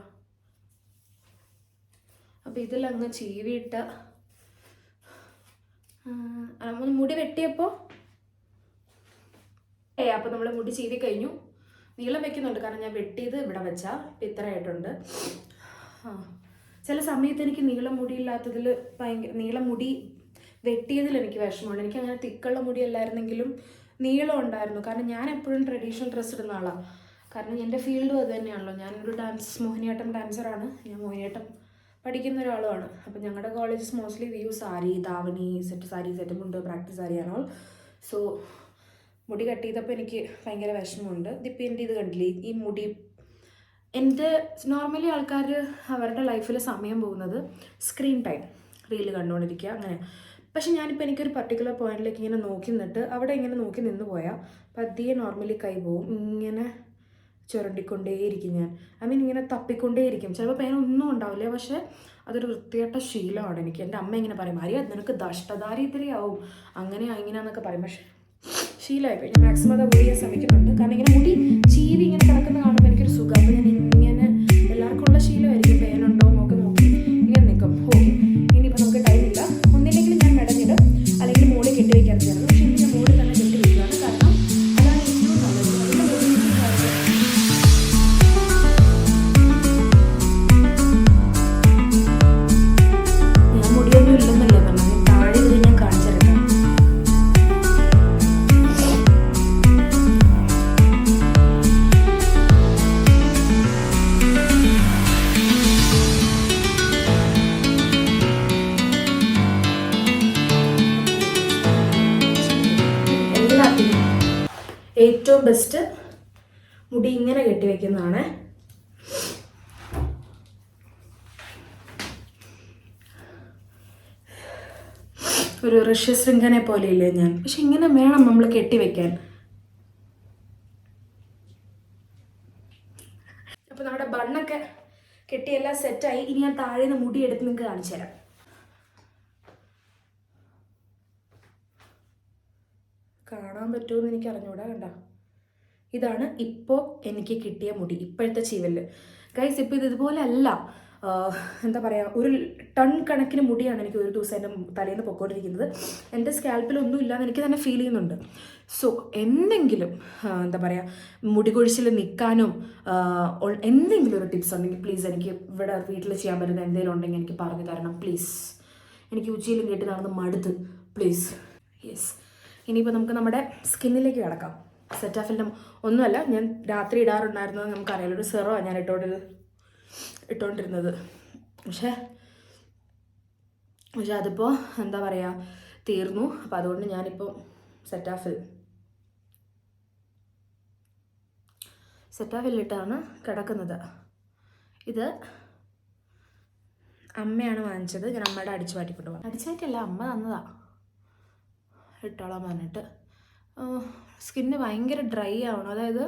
അപ്പം ഇതിലങ്ങ് ചീവിയിട്ട മുടി വെട്ടിയപ്പോൾ അപ്പോൾ നമ്മൾ മുടി ചീവി കഴിഞ്ഞു. നീളം വെക്കുന്നുണ്ട്, കാരണം ഞാൻ വെട്ടിയത് ഇവിടെ വെച്ചാൽ ഇപ്പം ഇത്ര ആയിട്ടുണ്ട്. ചില സമയത്ത് എനിക്ക് നീളം മുടിയില്ലാത്തതിൽ നീളം മുടി വെട്ടിയതിൽ എനിക്ക് വിഷമമുണ്ട്. എനിക്ക് അങ്ങനെ തിക്കുള്ള മുടി അല്ലായിരുന്നെങ്കിലും നീളം ഉണ്ടായിരുന്നു. കാരണം ഞാൻ എപ്പോഴും ട്രഡീഷണൽ ഡ്രസ്സ് ഇടുന്ന ആളാണ്. കാരണം എൻ്റെ ഫീൽഡും അത് തന്നെയാണല്ലോ. ഞാനൊരു മോഹിനിയാട്ടം ഡാൻസറാണ്. ഞാൻ മോഹിനിയാട്ടം പഠിക്കുന്ന ഒരാളുമാണ്. അപ്പം ഞങ്ങളുടെ colleges mostly we use sari, davani set, sari set, മുണ്ട്, പ്രാക്ടീസ് സാരി ആണോ. സോ മുടി കട്ട് ചെയ്തപ്പോൾ എനിക്ക് ഭയങ്കര വിഷമമുണ്ട്. ഇതിപ്പോൾ എൻ്റെ ഇത് കണ്ടില്ലേ, ഈ മുടി. എൻ്റെ നോർമലി ആൾക്കാർ അവരുടെ ലൈഫിൽ സമയം പോകുന്നത് സ്ക്രീൻ ടൈം, റീല് കണ്ടുകൊണ്ടിരിക്കുക, അങ്ങനെ. പക്ഷെ ഞാനിപ്പോൾ എനിക്കൊരു പർട്ടിക്കുലർ പോയിന്റിലേക്ക് ഇങ്ങനെ നോക്കി നിന്നിട്ട് അവിടെ ഇങ്ങനെ നോക്കി നിന്ന് പോയാൽ പതിയെ നോർമലി കൈ പോവും. ഇങ്ങനെ ചുരണ്ടിക്കൊണ്ടേയിരിക്കും ഞാൻ. ഇങ്ങനെ തപ്പിക്കൊണ്ടേയിരിക്കും. ചിലപ്പോൾ പേനൊന്നും ഉണ്ടാവില്ല, പക്ഷെ അതൊരു വൃത്തികെട്ട ശീലമാണ് എനിക്ക്. എൻ്റെ അമ്മ ഇങ്ങനെ പറയും, അറിയാം നിനക്ക് ദഷ്ടദാരിദ്ര്യമാവും, ഇങ്ങനെയാന്നൊക്കെ പറയും. പക്ഷെ ശീലമായിപ്പോയി. ഞാൻ മാക്സിമം അത് അവോയ്ഡ് ചെയ്യാൻ ശ്രമിക്കുന്നുണ്ട്. കാരണം ഇങ്ങനെ മുടി ചീവി ഇങ്ങനെ കിടക്കുന്ന കാണുമ്പോൾ എനിക്കൊരു സുഖം. അപ്പോൾ ഞാൻ ഇങ്ങനെ, എല്ലാവർക്കും ഉള്ള ശീലമായിരിക്കും, പേനുണ്ടോ നോക്കി ഇങ്ങനെ നിൽക്കും. ഓക്കെ, ഇനിയിപ്പോൾ നമുക്ക് ടൈമില്ല. ഒന്നില്ലെങ്കിൽ ഞാൻ മെടഞ്ഞിടും, അല്ലെങ്കിൽ മോളിൽ കെട്ടിവെക്കാൻ ചേർന്നു. പക്ഷേ ഇനി ഞാൻ മോളിൽ തന്നെ കെട്ടിവെക്കുകയാണ്. കാരണം അതാണ് ഏറ്റവും നല്ലത്. ഞാൻ മുടിയൊന്നും ഇല്ലെന്നല്ലേ പറഞ്ഞത്, താഴെ ഇത് ഞാൻ കാണിച്ചിരുന്നു. ഏറ്റവും ബെസ്റ്റ് മുടി ഇങ്ങനെ കെട്ടിവെക്കുന്നതാണ്. ഒരു ഋഷ്യശൃംഖനെ പോലെയില്ലേ ഞാൻ, പക്ഷെ ഇങ്ങനെ വേണം നമ്മൾ കെട്ടിവെക്കാൻ. അപ്പോൾ നമ്മുടെ ബണ്ണൊക്കെ കെട്ടിയെല്ലാം സെറ്റായി. ഇനി ഞാൻ താഴെ നിന്ന് മുടി എടുത്ത് നിങ്ങൾക്ക് കാണിച്ചു തരാം. കാണാൻ പറ്റുമെന്ന് എനിക്ക് അറിഞ്ഞൂടാ. കണ്ട, ഇതാണ് ഇപ്പോൾ എനിക്ക് കിട്ടിയ മുടി, ഇപ്പോഴത്തെ ചീവല്. ഗൈസ്, ഇപ്പോൾ ഇതുപോലെ അല്ല. എന്താ പറയുക, ഒരു ടൺ കണക്കിന് മുടിയാണ് എനിക്ക് ഒരു ദിവസം എൻ്റെ തലേന്ന് പൊക്കോണ്ടിരിക്കുന്നത്. എൻ്റെ സ്കാൽപ്പിലൊന്നും ഇല്ലാന്ന് എനിക്ക് തന്നെ ഫീൽ ചെയ്യുന്നുണ്ട്. സോ എന്തെങ്കിലും എന്താ പറയുക, മുടി കൊഴിച്ചിൽ നിൽക്കാനും എന്തെങ്കിലും ഒരു ടിപ്സ് ഉണ്ടെങ്കിൽ പ്ലീസ് എനിക്ക് ഇവിടെ വീട്ടിൽ ചെയ്യാൻ പറ്റുന്ന എന്തെങ്കിലും ഉണ്ടെങ്കിൽ എനിക്ക് പറഞ്ഞു തരണം പ്ലീസ്. എനിക്ക് ഉച്ചയിലും കേട്ട് നടന്ന് മടുത്ത്, പ്ലീസ്. യെസ്, ഇനിയിപ്പോൾ നമുക്ക് നമ്മുടെ സ്കിന്നിലേക്ക് കിടക്കാം. സെറ്റാഫിലിൻ്റെ ഒന്നുമല്ല, ഞാൻ രാത്രി ഇടാറുണ്ടായിരുന്നത് നമുക്കറിയാലോ, ഒരു സെറമാണ് ഞാൻ ഇട്ടുകൊണ്ടിരുന്നത്. പക്ഷേ അതിപ്പോൾ എന്താ പറയുക, തീർന്നു. അപ്പോൾ അതുകൊണ്ട് ഞാനിപ്പോൾ സെറ്റാഫിലിട്ടാണ് കിടക്കുന്നത്. ഇത് അമ്മയാണ് വാങ്ങിച്ചത്. ഞാൻ അമ്മയുടെ അടിച്ചു മാറ്റിക്കൊണ്ട് പോകാം. അടിച്ചായിട്ടല്ല, അമ്മ തന്നതാ ഇട്ടോളാൻ പറഞ്ഞിട്ട്. സ്കിന്ന് ഭയങ്കര ഡ്രൈ ആവണം. അതായത്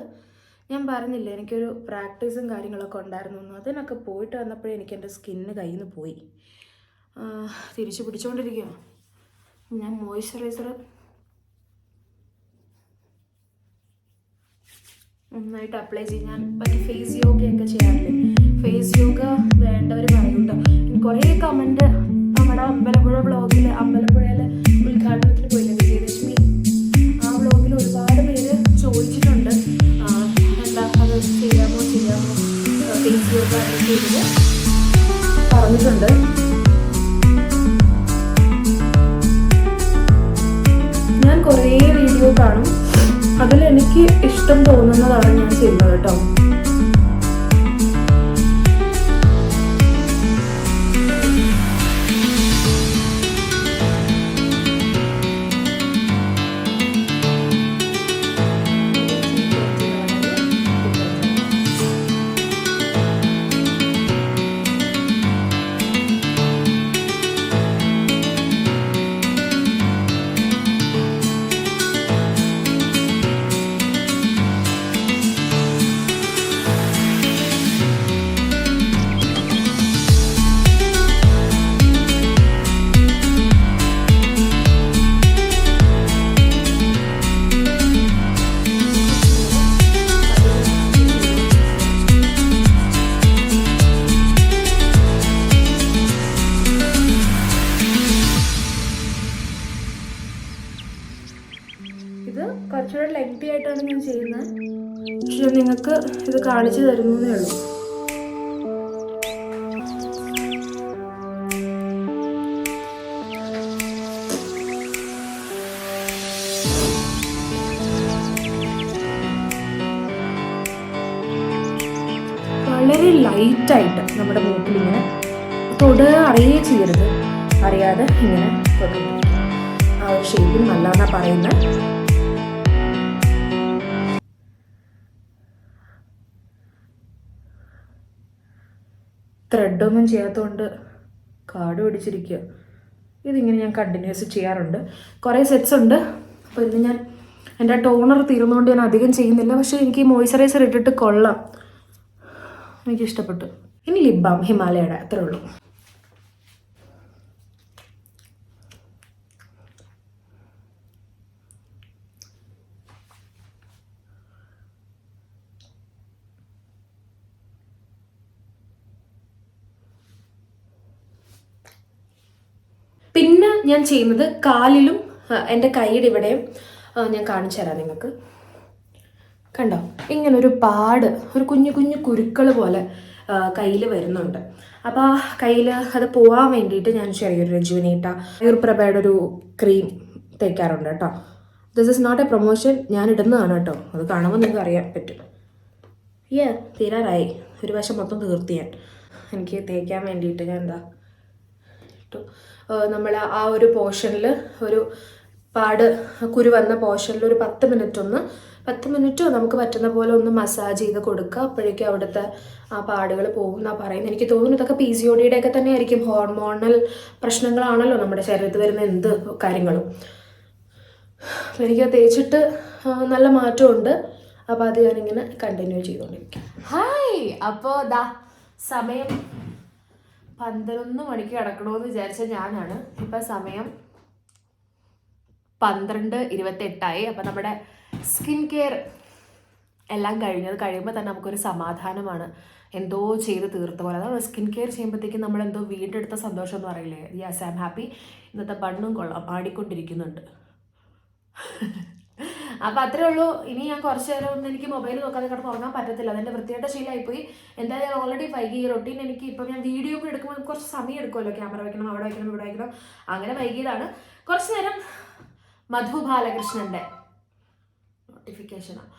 ഞാൻ പറഞ്ഞില്ലേ, എനിക്കൊരു പ്രാക്ടീസും കാര്യങ്ങളൊക്കെ ഉണ്ടായിരുന്നു. അതിനൊക്കെ പോയിട്ട് വന്നപ്പോഴേ എനിക്ക് എൻ്റെ സ്കിന്ന് കയ്യിൽ നിന്ന് പോയി. തിരിച്ച് പിടിച്ചുകൊണ്ടിരിക്കുക. ഞാൻ മോയ്സ്ചറൈസർ നന്നായിട്ട് അപ്ലൈ ചെയ്യും. ഞാൻ ഫേസ് യോഗയൊക്കെ ചെയ്യാറില്ലേ, ഫേസ് യോഗ വേണ്ടവർ പറയുന്നുണ്ടോ. കുറേ കമൻറ്റ് നമ്മുടെ അമ്പലപ്പുഴയിൽ ഉദ്ഘാടനത്തിന് പോയില്ലേ വിജയലക്ഷ്മി, ആ വ്ളോഗിൽ ഒരുപാട് പേര് ചോദിച്ചിട്ടുണ്ട്, എന്താ അത് ചെയ്യാമോ ഫേസ് യോഗ ചെയ്തത് പറഞ്ഞിട്ടുണ്ട്. ഞാൻ കുറേ വീഡിയോ കാണും, അതിലെനിക്ക് ഇഷ്ടം തോന്നുന്നതാണ് ഞാൻ ചെയ്യുന്നത് കേട്ടോ. കുറച്ചുകൂടെ ലെങ്തി ആയിട്ടാണ് ഞാൻ ചെയ്യുന്നത്, പക്ഷെ നിങ്ങൾക്ക് ഇത് കാണിച്ചു തരുന്നേ ഉള്ളൂ. വളരെ ലൈറ്റായിട്ട് നമ്മുടെ മൂക്കിലിങ്ങനെ അറിയേ ചെയ്യരുത്, അറിയാതെ ഇങ്ങനെ തൊട്ടിരിക്കും. ആ ഒരു ഷേപ്പിൽ നല്ലതെന്നാ പറയുന്നത്. ത്രെഡൊന്നും ചെയ്യാത്തതുകൊണ്ട് കാട് പിടിച്ചിരിക്കുക. ഇതിങ്ങനെ ഞാൻ കണ്ടിന്യൂസ് ചെയ്യാറുണ്ട്, കുറേ സെറ്റ്സ് ഉണ്ട്. അപ്പോൾ ഇന്ന് ഞാൻ എൻ്റെ ടോണർ തീർന്നുകൊണ്ട് ഞാൻ അധികം ചെയ്യുന്നില്ല. പക്ഷേ എനിക്ക് മോയ്സ്ചറൈസർ ഇട്ടിട്ട് കൊള്ളാം, എനിക്കിഷ്ടപ്പെട്ടു. ഇനി ലിപ് ബാം ഹിമാലയയുടെ, അത്രേ ഉള്ളൂ. പിന്നെ ഞാൻ ചെയ്യുന്നത് കാലിലും എൻ്റെ കൈയുടെ ഇവിടെയും ഞാൻ കാണിച്ചു തരാം നിങ്ങൾക്ക്. കണ്ടോ, ഇങ്ങനൊരു പാട്, ഒരു കുഞ്ഞു കുഞ്ഞു കുരുക്കൾ പോലെ കയ്യിൽ വരുന്നുണ്ട്. അപ്പോൾ ആ കയ്യിൽ അത് പോകാൻ വേണ്ടിയിട്ട് ഞാൻ ചെറിയൊരു റെജുവിനേറ്റ ആയുർപ്രഭയുടെ ഒരു ക്രീം തേക്കാറുണ്ട് കേട്ടോ. This is not a promotion, ഞാൻ ഇടുന്നതാണ് കേട്ടോ. അത് കാണുമ്പോൾ നിങ്ങൾക്ക് അറിയാൻ പറ്റും. തീരാറായി, ഒരു വശം മൊത്തം തീർത്ത് ഞാൻ. എനിക്ക് തേക്കാൻ വേണ്ടിയിട്ട് ഞാൻ എന്താ ഇട്ടു. നമ്മൾ ആ ഒരു പോർഷനിൽ, ഒരു പാട് കുരു വന്ന പോർഷനിൽ ഒരു 10 മിനിറ്റോ നമുക്ക് പറ്റുന്ന പോലെ ഒന്ന് മസാജ് ചെയ്ത് കൊടുക്കുക. അപ്പോഴേക്കും അവിടുത്തെ ആ പാടുകൾ പോകും എന്നാണ് പറയുന്നത്. എനിക്ക് തോന്നുന്നു ഇതൊക്കെ PCOD ഒക്കെ തന്നെ ആയിരിക്കും. ഹോർമോണൽ പ്രശ്നങ്ങളാണല്ലോ നമ്മുടെ ശരീരത്തിൽ വരുന്ന എന്ത് കാര്യങ്ങളും. അപ്പോൾ എനിക്ക് തേച്ചിട്ട് നല്ല മാറ്റമുണ്ട്. അപ്പോൾ അത് ഞാനിങ്ങനെ കണ്ടിന്യൂ ചെയ്തുകൊണ്ടിരിക്കും. ഹായ്, അപ്പോൾ സമയം 11 മണിക്ക് കിടക്കണമെന്ന് വിചാരിച്ച ഞാനാണ്. ഇപ്പം സമയം 12:28. അപ്പം നമ്മുടെ സ്കിൻ കെയർ എല്ലാം കഴിഞ്ഞത് കഴിയുമ്പോൾ തന്നെ നമുക്കൊരു സമാധാനമാണ്, എന്തോ ചെയ്ത് തീർത്ത പോലെ. അതാണ് സ്കിൻ കെയർ ചെയ്യുമ്പോഴത്തേക്കും നമ്മൾ എന്തോ വീണ്ടെടുത്ത സന്തോഷം എന്ന് പറയില്ലേ. Yes, I am happy. ഇന്നത്തെ ബണ്ണും കൊള്ളാം, ആടിക്കൊണ്ടിരിക്കുന്നുണ്ട്. അപ്പം അത്രേ ഉള്ളൂ. ഇനി ഞാൻ കുറച്ച് നേരം ഒന്നും എനിക്ക് മൊബൈൽ നോക്കാതെ കിടന്ന് ഉറങ്ങാൻ പറ്റത്തില്ല, അതെൻ്റെ വൃത്തിയായിട്ട് ശീലമായിപ്പോയി. എന്തായാലും ഞാൻ ഓൾറെഡി വൈകി. ഈ റൊട്ടീൻ എനിക്ക് ഇപ്പം ഞാൻ വീഡിയോ ഒക്കെ എടുക്കുമ്പോൾ കുറച്ച് സമയം എടുക്കുമല്ലോ, ക്യാമറ വയ്ക്കണം, അവിടെ വയ്ക്കണം, ഇവിടെ വയ്ക്കണം, അങ്ങനെ വൈകിയതാണ്. കുറച്ച് നേരം മധു ബാലകൃഷ്ണൻ്റെ നോട്ടിഫിക്കേഷനാണ്,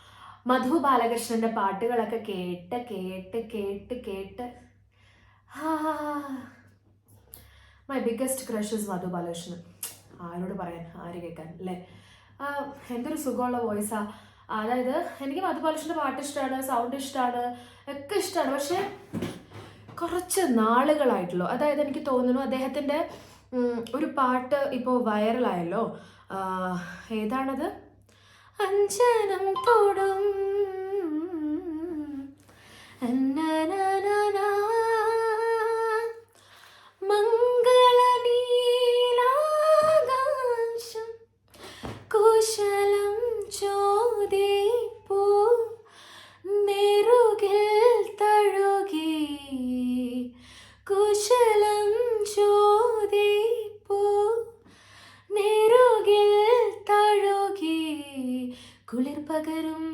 മധു ബാലകൃഷ്ണൻ്റെ പാട്ടുകളൊക്കെ കേട്ട് കേട്ട് കേട്ട് കേട്ട് my biggest crush is Madhu Balakrishnan. ആരോട് പറയാൻ, ആര് കേൾക്കാൻ അല്ലേ. എന്തൊരു സുഖമുള്ള വോയിസാണ്. അതായത് എനിക്ക് മധു ബാലകൃഷ്ണൻ്റെ പാട്ട് ഇഷ്ടമാണ്, സൗണ്ട് ഇഷ്ടമാണ്, ഒക്കെ ഇഷ്ടമാണ്. പക്ഷേ കുറച്ച് നാളുകളായിട്ടുള്ളൂ. അതായത് എനിക്ക് തോന്നുന്നു അദ്ദേഹത്തിൻ്റെ ഒരു പാട്ട് ഇപ്പോൾ വൈറലായല്ലോ, ഏതാണത്, അഞ്ജനം തൊടും മംഗളനീലാകാശം കുശലം ചോദിപ്പൂ നെറുകിൽ തഴുകി, കുശലം ചോദിപ്പൂ നെറുകിൽ തഴുകി, കുളിർ പകരും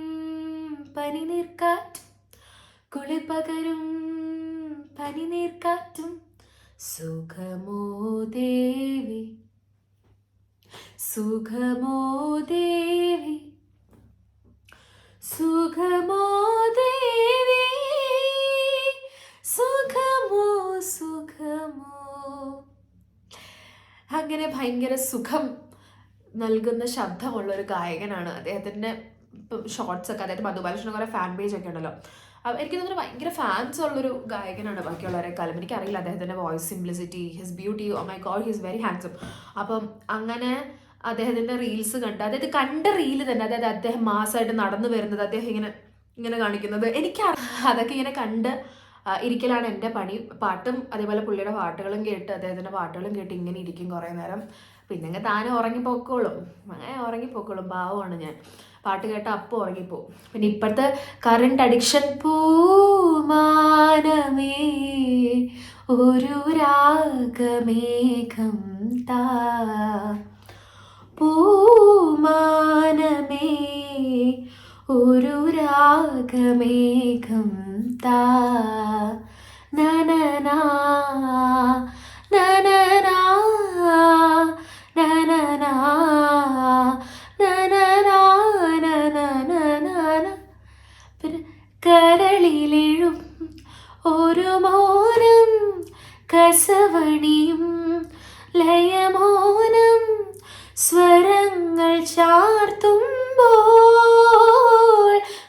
പനിനീർക്കാറ്റ്, കുളിർ പകരും പനിനീർക്കാറ്റും, സുഖമോ ദേവി സുഖമോ ദേവി സുഖമോ ദേവി സുഖമോ സുഖമോ. അങ്ങനെ ഭയങ്കര സുഖം നൽകുന്ന ശബ്ദമുള്ളൊരു ഗായകനാണ്. അദ്ദേഹത്തിൻ്റെ ഇപ്പം ഷോർട്സൊക്കെ, അതായത് മധു ബാലകൃഷ്ണൻ കുറേ ഫാൻ പേജ് ഒക്കെ ഉണ്ടല്ലോ, എനിക്ക് തോന്നുന്നു ഭയങ്കര ഫാൻസ് ഉള്ളൊരു ഗായകനാണ് ബാക്കിയുള്ളവരെക്കാളും. എനിക്കറിയില്ല അദ്ദേഹത്തിൻ്റെ voice simplicity, his beauty, oh my god, his very handsome. അപ്പം അങ്ങനെ അദ്ദേഹത്തിൻ്റെ റീൽസ് കണ്ട്, അതായത് കണ്ട റീല് തന്നെ, അതായത് അദ്ദേഹം മാസമായിട്ട് നടന്നു വരുന്നത്, അദ്ദേഹം ഇങ്ങനെ ഇങ്ങനെ കാണിക്കുന്നത്, എനിക്ക് അതൊക്കെ ഇങ്ങനെ കണ്ട് ഇരിക്കലാണ് എൻ്റെ പണി. പാട്ടും അതേപോലെ പുള്ളിയുടെ പാട്ടുകളും കേട്ട്, അദ്ദേഹത്തിൻ്റെ പാട്ടുകളും കേട്ട് ഇങ്ങനെ ഇരിക്കും കുറേ നേരം. പിന്നെ താനും ഉറങ്ങിപ്പോക്കോളും, അങ്ങനെ ഉറങ്ങിപ്പോക്കോളും. പാവമാണ് ഞാൻ, പാട്ട് കേട്ട അപ്പോൾ ഉറങ്ങിപ്പോവും. പിന്നെ ഇപ്പോഴത്തെ കറണ്ട് അഡിക്ഷൻ, പൂമാനമേ ഒരു രാഗമേഘം താ, പൂമാനമേ ഒരു രാഗമേഘം താ, നനനാ നനനാ നനനാ നനനാ നനനാ. പിന്നെ കരളിലെഴും ഒരു മൗനം, കസവണിയും ലയമോനം, സ്വരങ്ങൾ ചാർത്തുമ്പോൾ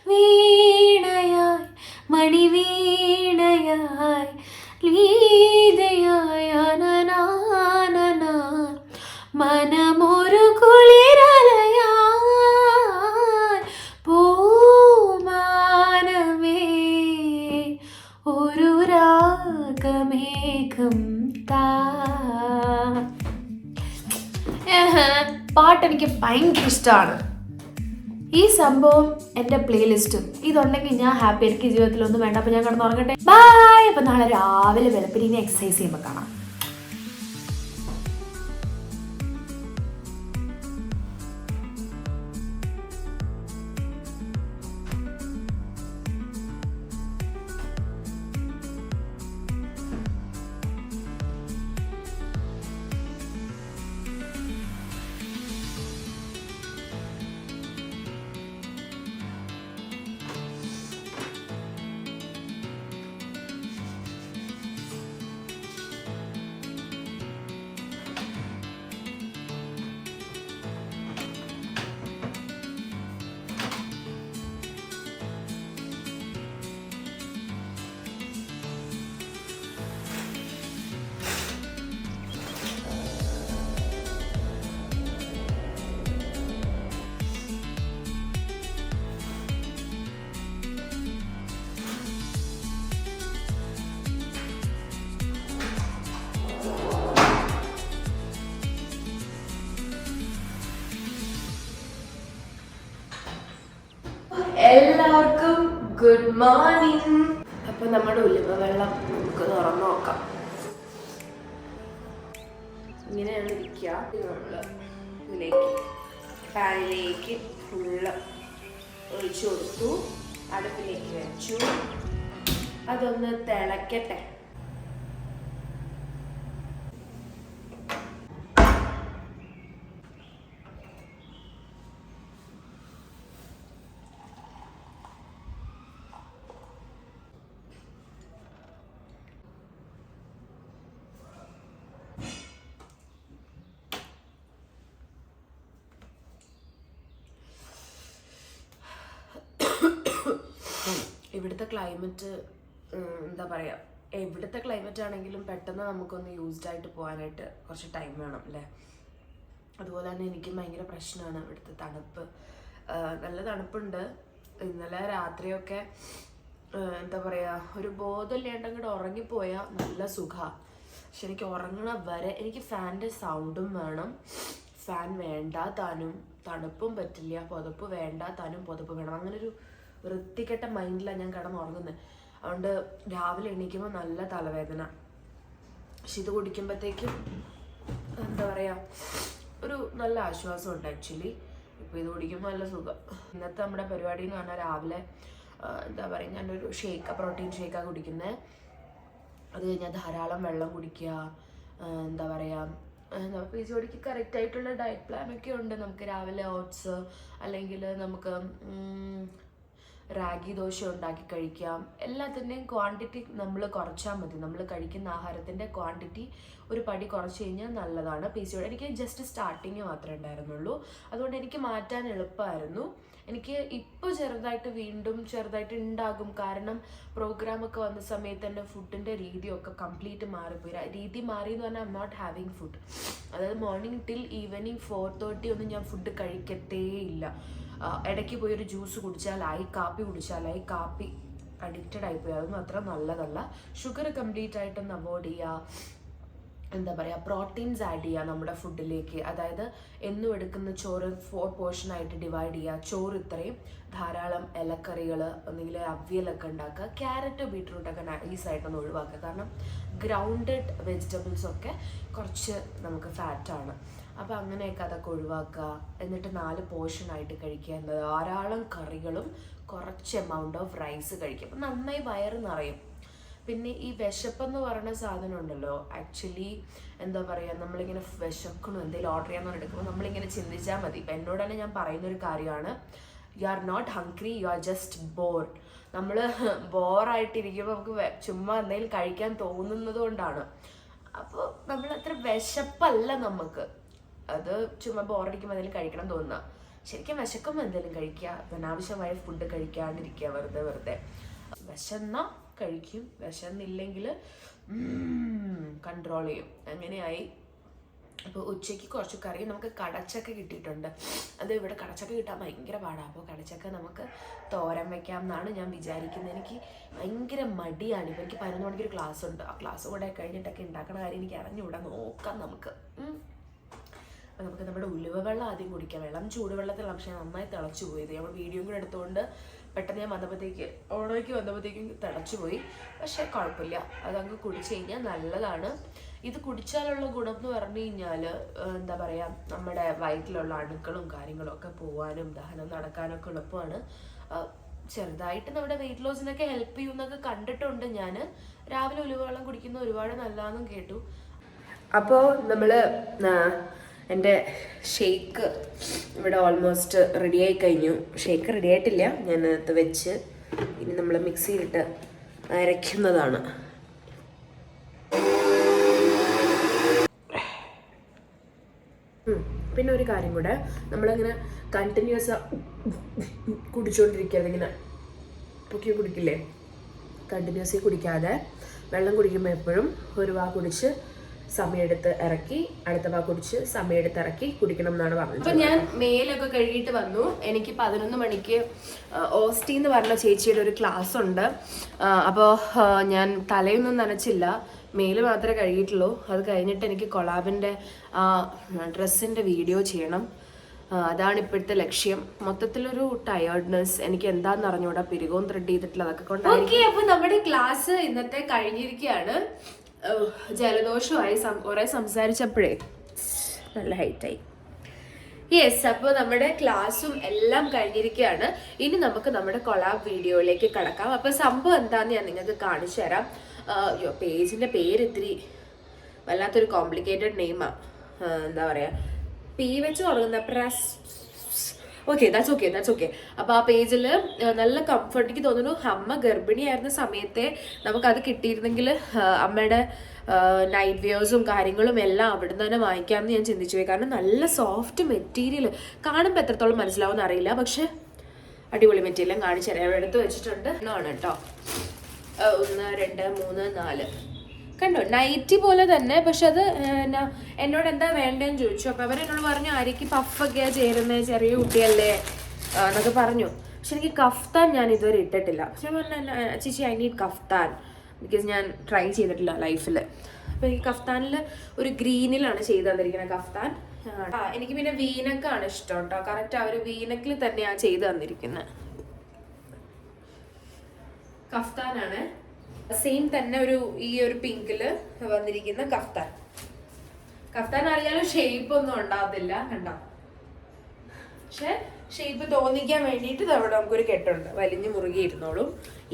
വീണയായി മണിവീണയായി ലീതയായ നനാനന, മനമൊരു കുളിരലയായി, പൂമാനമേ ഒരു രാഗമേഘം താ. പാട്ടെനിക്ക് ഭയങ്കര ഇഷ്ടമാണ്. ഈ സംഭവം എൻ്റെ പ്ലേലിസ്റ്റും ഇതുണ്ടെങ്കിൽ ഞാൻ ഹാപ്പി. എനിക്ക് ജീവിതത്തിലൊന്നും വേണ്ട. അപ്പോൾ ഞാൻ കിടന്ന് ഉറങ്ങട്ടെ. ബൈ. അപ്പോൾ നാളെ രാവിലെ വെളുപ്പിന് ഇനി എക്സസൈസ് ചെയ്യുമ്പോൾ കാണാം. Good morning. അപ്പൊ നമ്മുടെ ഉലുവ വെള്ളം നമുക്ക് തുറന്നു നോക്കാം. ഇങ്ങനെയാണ് ഇരിക്കുക. നമ്മള് ഇതിലേക്ക് പാനിലേക്ക് ഫുള്ള് ഒഴിച്ചു കൊടുത്തു, അടുപ്പിലേക്ക് വെച്ചു. അതൊന്ന് തിളക്കട്ടെ. ഇവിടുത്തെ ക്ലൈമറ്റ് എന്താ പറയുക, എവിടുത്തെ ക്ലൈമറ്റ് ആണെങ്കിലും പെട്ടെന്ന് നമുക്കൊന്ന് യൂസ്ഡ് ആയിട്ട് പോകാനായിട്ട് കുറച്ച് ടൈം വേണം അല്ലേ. അതുപോലെ തന്നെ എനിക്കും ഭയങ്കര പ്രശ്നമാണ് ഇവിടുത്തെ തണുപ്പ്. നല്ല തണുപ്പുണ്ട്. ഇന്നലെ രാത്രിയൊക്കെ എന്താ പറയുക, ഒരു ബോധമില്ലാണ്ട് അങ്ങോട്ട് ഉറങ്ങിപ്പോയാൽ നല്ല സുഖമാണ്. പക്ഷെ എനിക്ക് ഉറങ്ങണ വരെ എനിക്ക് ഫാനിൻ്റെ സൗണ്ടും വേണം. ഫാൻ വേണ്ട താനും തണുപ്പും പറ്റില്ല, പുതപ്പ് വേണ്ട താനും പുതപ്പ് വേണം. അങ്ങനെ ഒരു വൃത്തികെട്ട മൈൻഡിലാണ് ഞാൻ കിടന്നുറങ്ങുന്നത്. അതുകൊണ്ട് രാവിലെ എണീക്കുമ്പോൾ നല്ല തലവേദന. പക്ഷെ ഇത് കുടിക്കുമ്പോഴത്തേക്കും എന്താ പറയുക, ഒരു നല്ല ആശ്വാസമുണ്ട് ആക്ച്വലി. ഇപ്പോൾ ഇത് കുടിക്കുമ്പോൾ നല്ല സുഖം. ഇന്നത്തെ നമ്മുടെ പരിപാടി എന്ന് പറഞ്ഞാൽ രാവിലെ എന്താ പറയുക, ഞാനൊരു പ്രോട്ടീൻ ഷേക്കാണ് കുടിക്കുന്നത്. അത് കഴിഞ്ഞാൽ ധാരാളം വെള്ളം കുടിക്കുക. എന്താ പറയുക, PCODക്ക് കറക്റ്റ് ആയിട്ടുള്ള ഡയറ്റ് പ്ലാനൊക്കെ ഉണ്ട്. നമുക്ക് രാവിലെ ഓട്സ് അല്ലെങ്കിൽ നമുക്ക് റാഗി ദോശ ഉണ്ടാക്കി കഴിക്കാം. എല്ലാത്തിൻ്റെയും ക്വാണ്ടിറ്റി നമ്മൾ കുറച്ചാൽ മതി. നമ്മൾ കഴിക്കുന്ന ആഹാരത്തിൻ്റെ ക്വാണ്ടിറ്റി ഒരു പടി കുറച്ച് കഴിഞ്ഞാൽ നല്ലതാണ്. PCOD എനിക്ക് ജസ്റ്റ് സ്റ്റാർട്ടിങ് മാത്രമേ ഉണ്ടായിരുന്നുള്ളൂ. അതുകൊണ്ട് എനിക്ക് മാറ്റാൻ എളുപ്പമായിരുന്നു. എനിക്ക് ഇപ്പോൾ വീണ്ടും ചെറുതായിട്ട് ഉണ്ടാകും. കാരണം പ്രോഗ്രാമൊക്കെ വന്ന സമയത്ത് എൻ്റെ ഫുഡിൻ്റെ രീതിയൊക്കെ കംപ്ലീറ്റ് മാറിപ്പോയി. രീതി മാറി എന്ന് പറഞ്ഞാൽ I'm not having food. അതായത് മോർണിംഗ് ടിൽ ഈവനിങ് 4:30 ഒന്നും ഞാൻ ഫുഡ് കഴിക്കത്തേ ഇല്ല. ഇടയ്ക്ക് പോയി ഒരു ജ്യൂസ് കുടിച്ചാലായി, കാപ്പി കുടിച്ചാലായി. കാപ്പി അഡിക്റ്റഡ് ആയിപ്പോയി. അതൊന്നും അത്ര നല്ലതല്ല. ഷുഗർ കംപ്ലീറ്റ് ആയിട്ടൊന്ന് അവോയ്ഡ് ചെയ്യുക. എന്താ പറയുക, പ്രോട്ടീൻസ് ആഡ് ചെയ്യുക നമ്മുടെ ഫുഡിലേക്ക്. അതായത് എന്നും എടുക്കുന്ന ചോറ് 4 പോർഷനായിട്ട് ഡിവൈഡ് ചെയ്യുക. ചോറ് ഇത്രയും, ധാരാളം ഇലക്കറികൾ, ഒന്നെങ്കിൽ അവിയലൊക്കെ ഉണ്ടാക്കുക. ക്യാരറ്റ് ബീട്രൂട്ടൊക്കെ നൈസായിട്ടൊന്ന് ഒഴിവാക്കുക. കാരണം ഗ്രൗണ്ടഡ് വെജിറ്റബിൾസൊക്കെ കുറച്ച് നമുക്ക് ഫാറ്റാണ്. അപ്പോൾ അങ്ങനെയൊക്കെ അതൊക്കെ ഒഴിവാക്കുക. എന്നിട്ട് 4 പോർഷനായിട്ട് കഴിക്കുക. ധാരാളം കറികളും കുറച്ച് എമൗണ്ട് ഓഫ് റൈസ് കഴിക്കുക. അപ്പം നന്നായി വയറ് നിറയും. പിന്നെ ഈ വിശപ്പെന്ന് പറയുന്ന സാധനം ഉണ്ടല്ലോ, ആക്ച്വലി എന്താ പറയുക, നമ്മളിങ്ങനെ വിശക്കണം എന്തെങ്കിലും ഓർഡർ ചെയ്യാന്ന് എടുക്കുമ്പോൾ നമ്മളിങ്ങനെ ചിന്തിച്ചാൽ മതി. ഇപ്പം എന്നോട് തന്നെ ഞാൻ പറയുന്നൊരു കാര്യമാണ്, you are not hungry, you are just bored. നമ്മൾ ബോറായിട്ടിരിക്കുമ്പോൾ നമുക്ക് ചുമ്മാ എന്തെങ്കിലും കഴിക്കാൻ തോന്നുന്നത് കൊണ്ടാണ്. അപ്പോൾ നമ്മളത്ര വിശപ്പല്ല നമുക്ക്, അത് ചുമ്മാ ബോറടിക്കുമ്പോൾ എന്തെങ്കിലും കഴിക്കണം തോന്നുക. ശരിക്കും വിശക്കുമ്പോൾ എന്തെങ്കിലും കഴിക്കുക, അനാവശ്യമായ ഫുഡ് കഴിക്കാണ്ടിരിക്കുക. വെറുതെ വിശന്നാൽ കഴിക്കും, വിശന്നില്ലെങ്കിൽ കൺട്രോൾ ചെയ്യും. അങ്ങനെയായി. അപ്പോൾ ഉച്ചയ്ക്ക് കുറച്ച് കറി, നമുക്ക് കടച്ചക്ക കിട്ടിയിട്ടുണ്ട്. അത് ഇവിടെ കടച്ചക്ക കിട്ടാൻ ഭയങ്കര പാടാണ്. അപ്പോൾ കടച്ചക്ക നമുക്ക് തോരൻ വയ്ക്കാം എന്നാണ് ഞാൻ വിചാരിക്കുന്നത്. എനിക്ക് ഭയങ്കര മടിയാണ്. ഇപ്പോൾ എനിക്ക് 11 മണിക്ക് ഒരു ക്ലാസ് ഉണ്ട്. ആ ക്ലാസ് കൂടെ കഴിഞ്ഞിട്ടൊക്കെ ഉണ്ടാക്കണ കാര്യം എനിക്ക് അറിഞ്ഞുകൂടാ. നോക്കാം നമുക്ക്. അപ്പോൾ നമുക്ക് നമ്മുടെ ഉലുവ വെള്ളം ആദ്യം കുടിക്കാം. വെള്ളം ചൂടുവെള്ളത്തിലാണ്, പക്ഷേ നന്നായി തിളച്ചു പോയത്. നമ്മൾ വീഡിയോ കൂടെ എടുത്തുകൊണ്ട് പെട്ടെന്ന് ഞാൻ വന്നപ്പോഴത്തേക്കും തിളച്ചു പോയി. പക്ഷേ കുഴപ്പമില്ല, അതങ്ങ് കുടിച്ചു കഴിഞ്ഞാൽ നല്ലതാണ്. ഇത് കുടിച്ചാലുള്ള ഗുണം എന്ന് പറഞ്ഞു കഴിഞ്ഞാൽ എന്താ പറയുക, നമ്മുടെ വയറ്റിലുള്ള അണുക്കളും കാര്യങ്ങളും ഒക്കെ പോകാനും ദഹനം നടക്കാനൊക്കെ എളുപ്പമാണ്. ചെറുതായിട്ട് നമ്മുടെ വെയിറ്റ് ലോസിനൊക്കെ ഹെൽപ്പ് ചെയ്യുമെന്നൊക്കെ കണ്ടിട്ടുണ്ട് ഞാൻ. രാവിലെ ഉലുവ വെള്ളം കുടിക്കുന്ന ഒരുപാട് നല്ലതാണെന്നും കേട്ടു. അപ്പോൾ നമ്മൾ എൻ്റെ ഷേക്ക് ഇവിടെ ഓൾമോസ്റ്റ് റെഡിയായി കഴിഞ്ഞു. ഷേക്ക് റെഡി ആയിട്ടില്ല, ഞാൻ അത് വെച്ച് ഇനി നമ്മൾ മിക്സിയിലിട്ട് അരയ്ക്കുന്നതാണ്. പിന്നെ ഒരു കാര്യം കൂടെ, നമ്മളിങ്ങനെ കണ്ടിന്യൂസ് കുടിച്ചുകൊണ്ടിരിക്കുക, ഇങ്ങനെ പൊക്കി കുടിക്കില്ലേ, കണ്ടിന്യൂസ്ലി കുടിക്കാതെ വെള്ളം കുടിക്കുമ്പോൾ എപ്പോഴും ഒരു വാ കുടിച്ച് സമയമെടുത്ത് ഇറക്കി, അടുത്ത വാ കുടിച്ച് സമയമെടുത്ത് ഇറക്കി കുടിക്കണം എന്നാണ് പറഞ്ഞത്. അപ്പോൾ ഞാൻ മേലൊക്കെ കഴുകിയിട്ട് വന്നു. എനിക്ക് 11 മണിക്ക് ഓസ്റ്റി എന്ന് പറഞ്ഞ ചേച്ചിയുടെ ഒരു ക്ലാസ് ഉണ്ട്. അപ്പോൾ ഞാൻ തലയൊന്നും നനച്ചില്ല, മേല് മാത്രമേ കഴുകിയിട്ടുള്ളൂ. അത് കഴിഞ്ഞിട്ട് എനിക്ക് കൊളാബിൻ്റെ ഡ്രസ്സിൻ്റെ വീഡിയോ ചെയ്യണം. അതാണ് ഇപ്പോഴത്തെ ലക്ഷ്യം. മൊത്തത്തിലൊരു ടയേർഡ്നെസ്, എനിക്ക് എന്താണെന്ന് അറിഞ്ഞൂടാ, പിരികവും ത്രെഡ് ചെയ്തിട്ടില്ല, അതൊക്കെ കൊണ്ടായിരിക്കും. അപ്പോൾ നമ്മുടെ ക്ലാസ് ഇന്നത്തെ കഴിഞ്ഞിരിക്കുകയാണ്. ജലദോഷമായി കുറേ സംസാരിച്ചപ്പോഴേ നല്ല ഹൈറ്റായി. യെസ്, അപ്പോൾ നമ്മുടെ ക്ലാസ്സും എല്ലാം കഴിഞ്ഞിരിക്കുകയാണ്. ഇനി നമുക്ക് നമ്മുടെ കൊളാബ് വീഡിയോയിലേക്ക് കടക്കാം. അപ്പോൾ സംഭവം എന്താണെന്ന് ഞാൻ നിങ്ങൾക്ക് കാണിച്ചു തരാം. പേജിൻ്റെ പേര് ഇത്തിരി വല്ലാത്തൊരു കോംപ്ലിക്കേറ്റഡ് നെയിമാണ്. എന്താ പറയുക, പി വെച്ച് തുടങ്ങുന്ന പ്രസ്. That's okay. അപ്പോൾ ആ പേജിൽ നല്ല കംഫർട്ട്, എനിക്ക് തോന്നുന്നു അമ്മ ഗർഭിണിയായിരുന്ന സമയത്തെ നമുക്കത് കിട്ടിയിരുന്നെങ്കിൽ അമ്മയുടെ നൈറ്റ് വെയേഴ്സും കാര്യങ്ങളും എല്ലാം അവിടെ നിന്ന് തന്നെ വാങ്ങിക്കാമെന്ന് ഞാൻ ചിന്തിച്ചു പോയി. കാരണം നല്ല സോഫ്റ്റ് മെറ്റീരിയൽ, കാണുമ്പോൾ എത്രത്തോളം മനസ്സിലാവുമെന്ന് അറിയില്ല, പക്ഷെ അടിപൊളി മെറ്റീരിയൽ കാണിച്ചു തരാം. എടുത്ത് വെച്ചിട്ടുണ്ട് എന്നാണ് കേട്ടോ. 1 2 3 4 കണ്ടോ, നൈറ്റി പോലെ തന്നെ. പക്ഷെ അത് എന്നോട് എന്താ വേണ്ടതെന്ന് ചോദിച്ചു. അപ്പോൾ അവരെന്നോട് പറഞ്ഞു ആര്യക്ക് പഫൊക്കെയാണ് ചേരുന്നത്, ചെറിയ കുട്ടിയല്ലേ എന്നൊക്കെ പറഞ്ഞു. പക്ഷെ എനിക്ക് കഫ്താൻ ഞാൻ ഇതുവരെ ഇട്ടിട്ടില്ല. പക്ഷെ ഞാൻ പറഞ്ഞു ചേച്ചി ഐ നീഡ് കഫ്താൻ, ബിക്കോസ് ഞാൻ ട്രൈ ചെയ്തിട്ടില്ല ലൈഫിൽ. അപ്പോൾ ഈ കഫ്താനിൽ ഒരു ഗ്രീനിലാണ് ചെയ്ത് തന്നിരിക്കുന്നത് കഫ്താൻ. എനിക്ക് പിന്നെ വീനക്കാണ് ഇഷ്ടം കേട്ടോ. കറക്റ്റ് അവർ വീനക്കിൽ തന്നെയാണ് ചെയ്ത് തന്നിരിക്കുന്നത്. കഫ്താനാണ് സെയിം തന്നെ ഈ ഒരു പിങ്കില് വന്നിരിക്കുന്ന കഫ്താൻ. കഫ്താൻ അറിയാലോ ഷേപ്പ് ഒന്നും ഉണ്ടാവത്തില്ല കണ്ടോ, പക്ഷെ ഷേപ്പ് തോന്നിക്കാൻ വേണ്ടിയിട്ട് അവിടെ നമുക്കൊരു കെട്ടുണ്ട്, വലിഞ്ഞു മുറുകി ഇരുന്നോളും.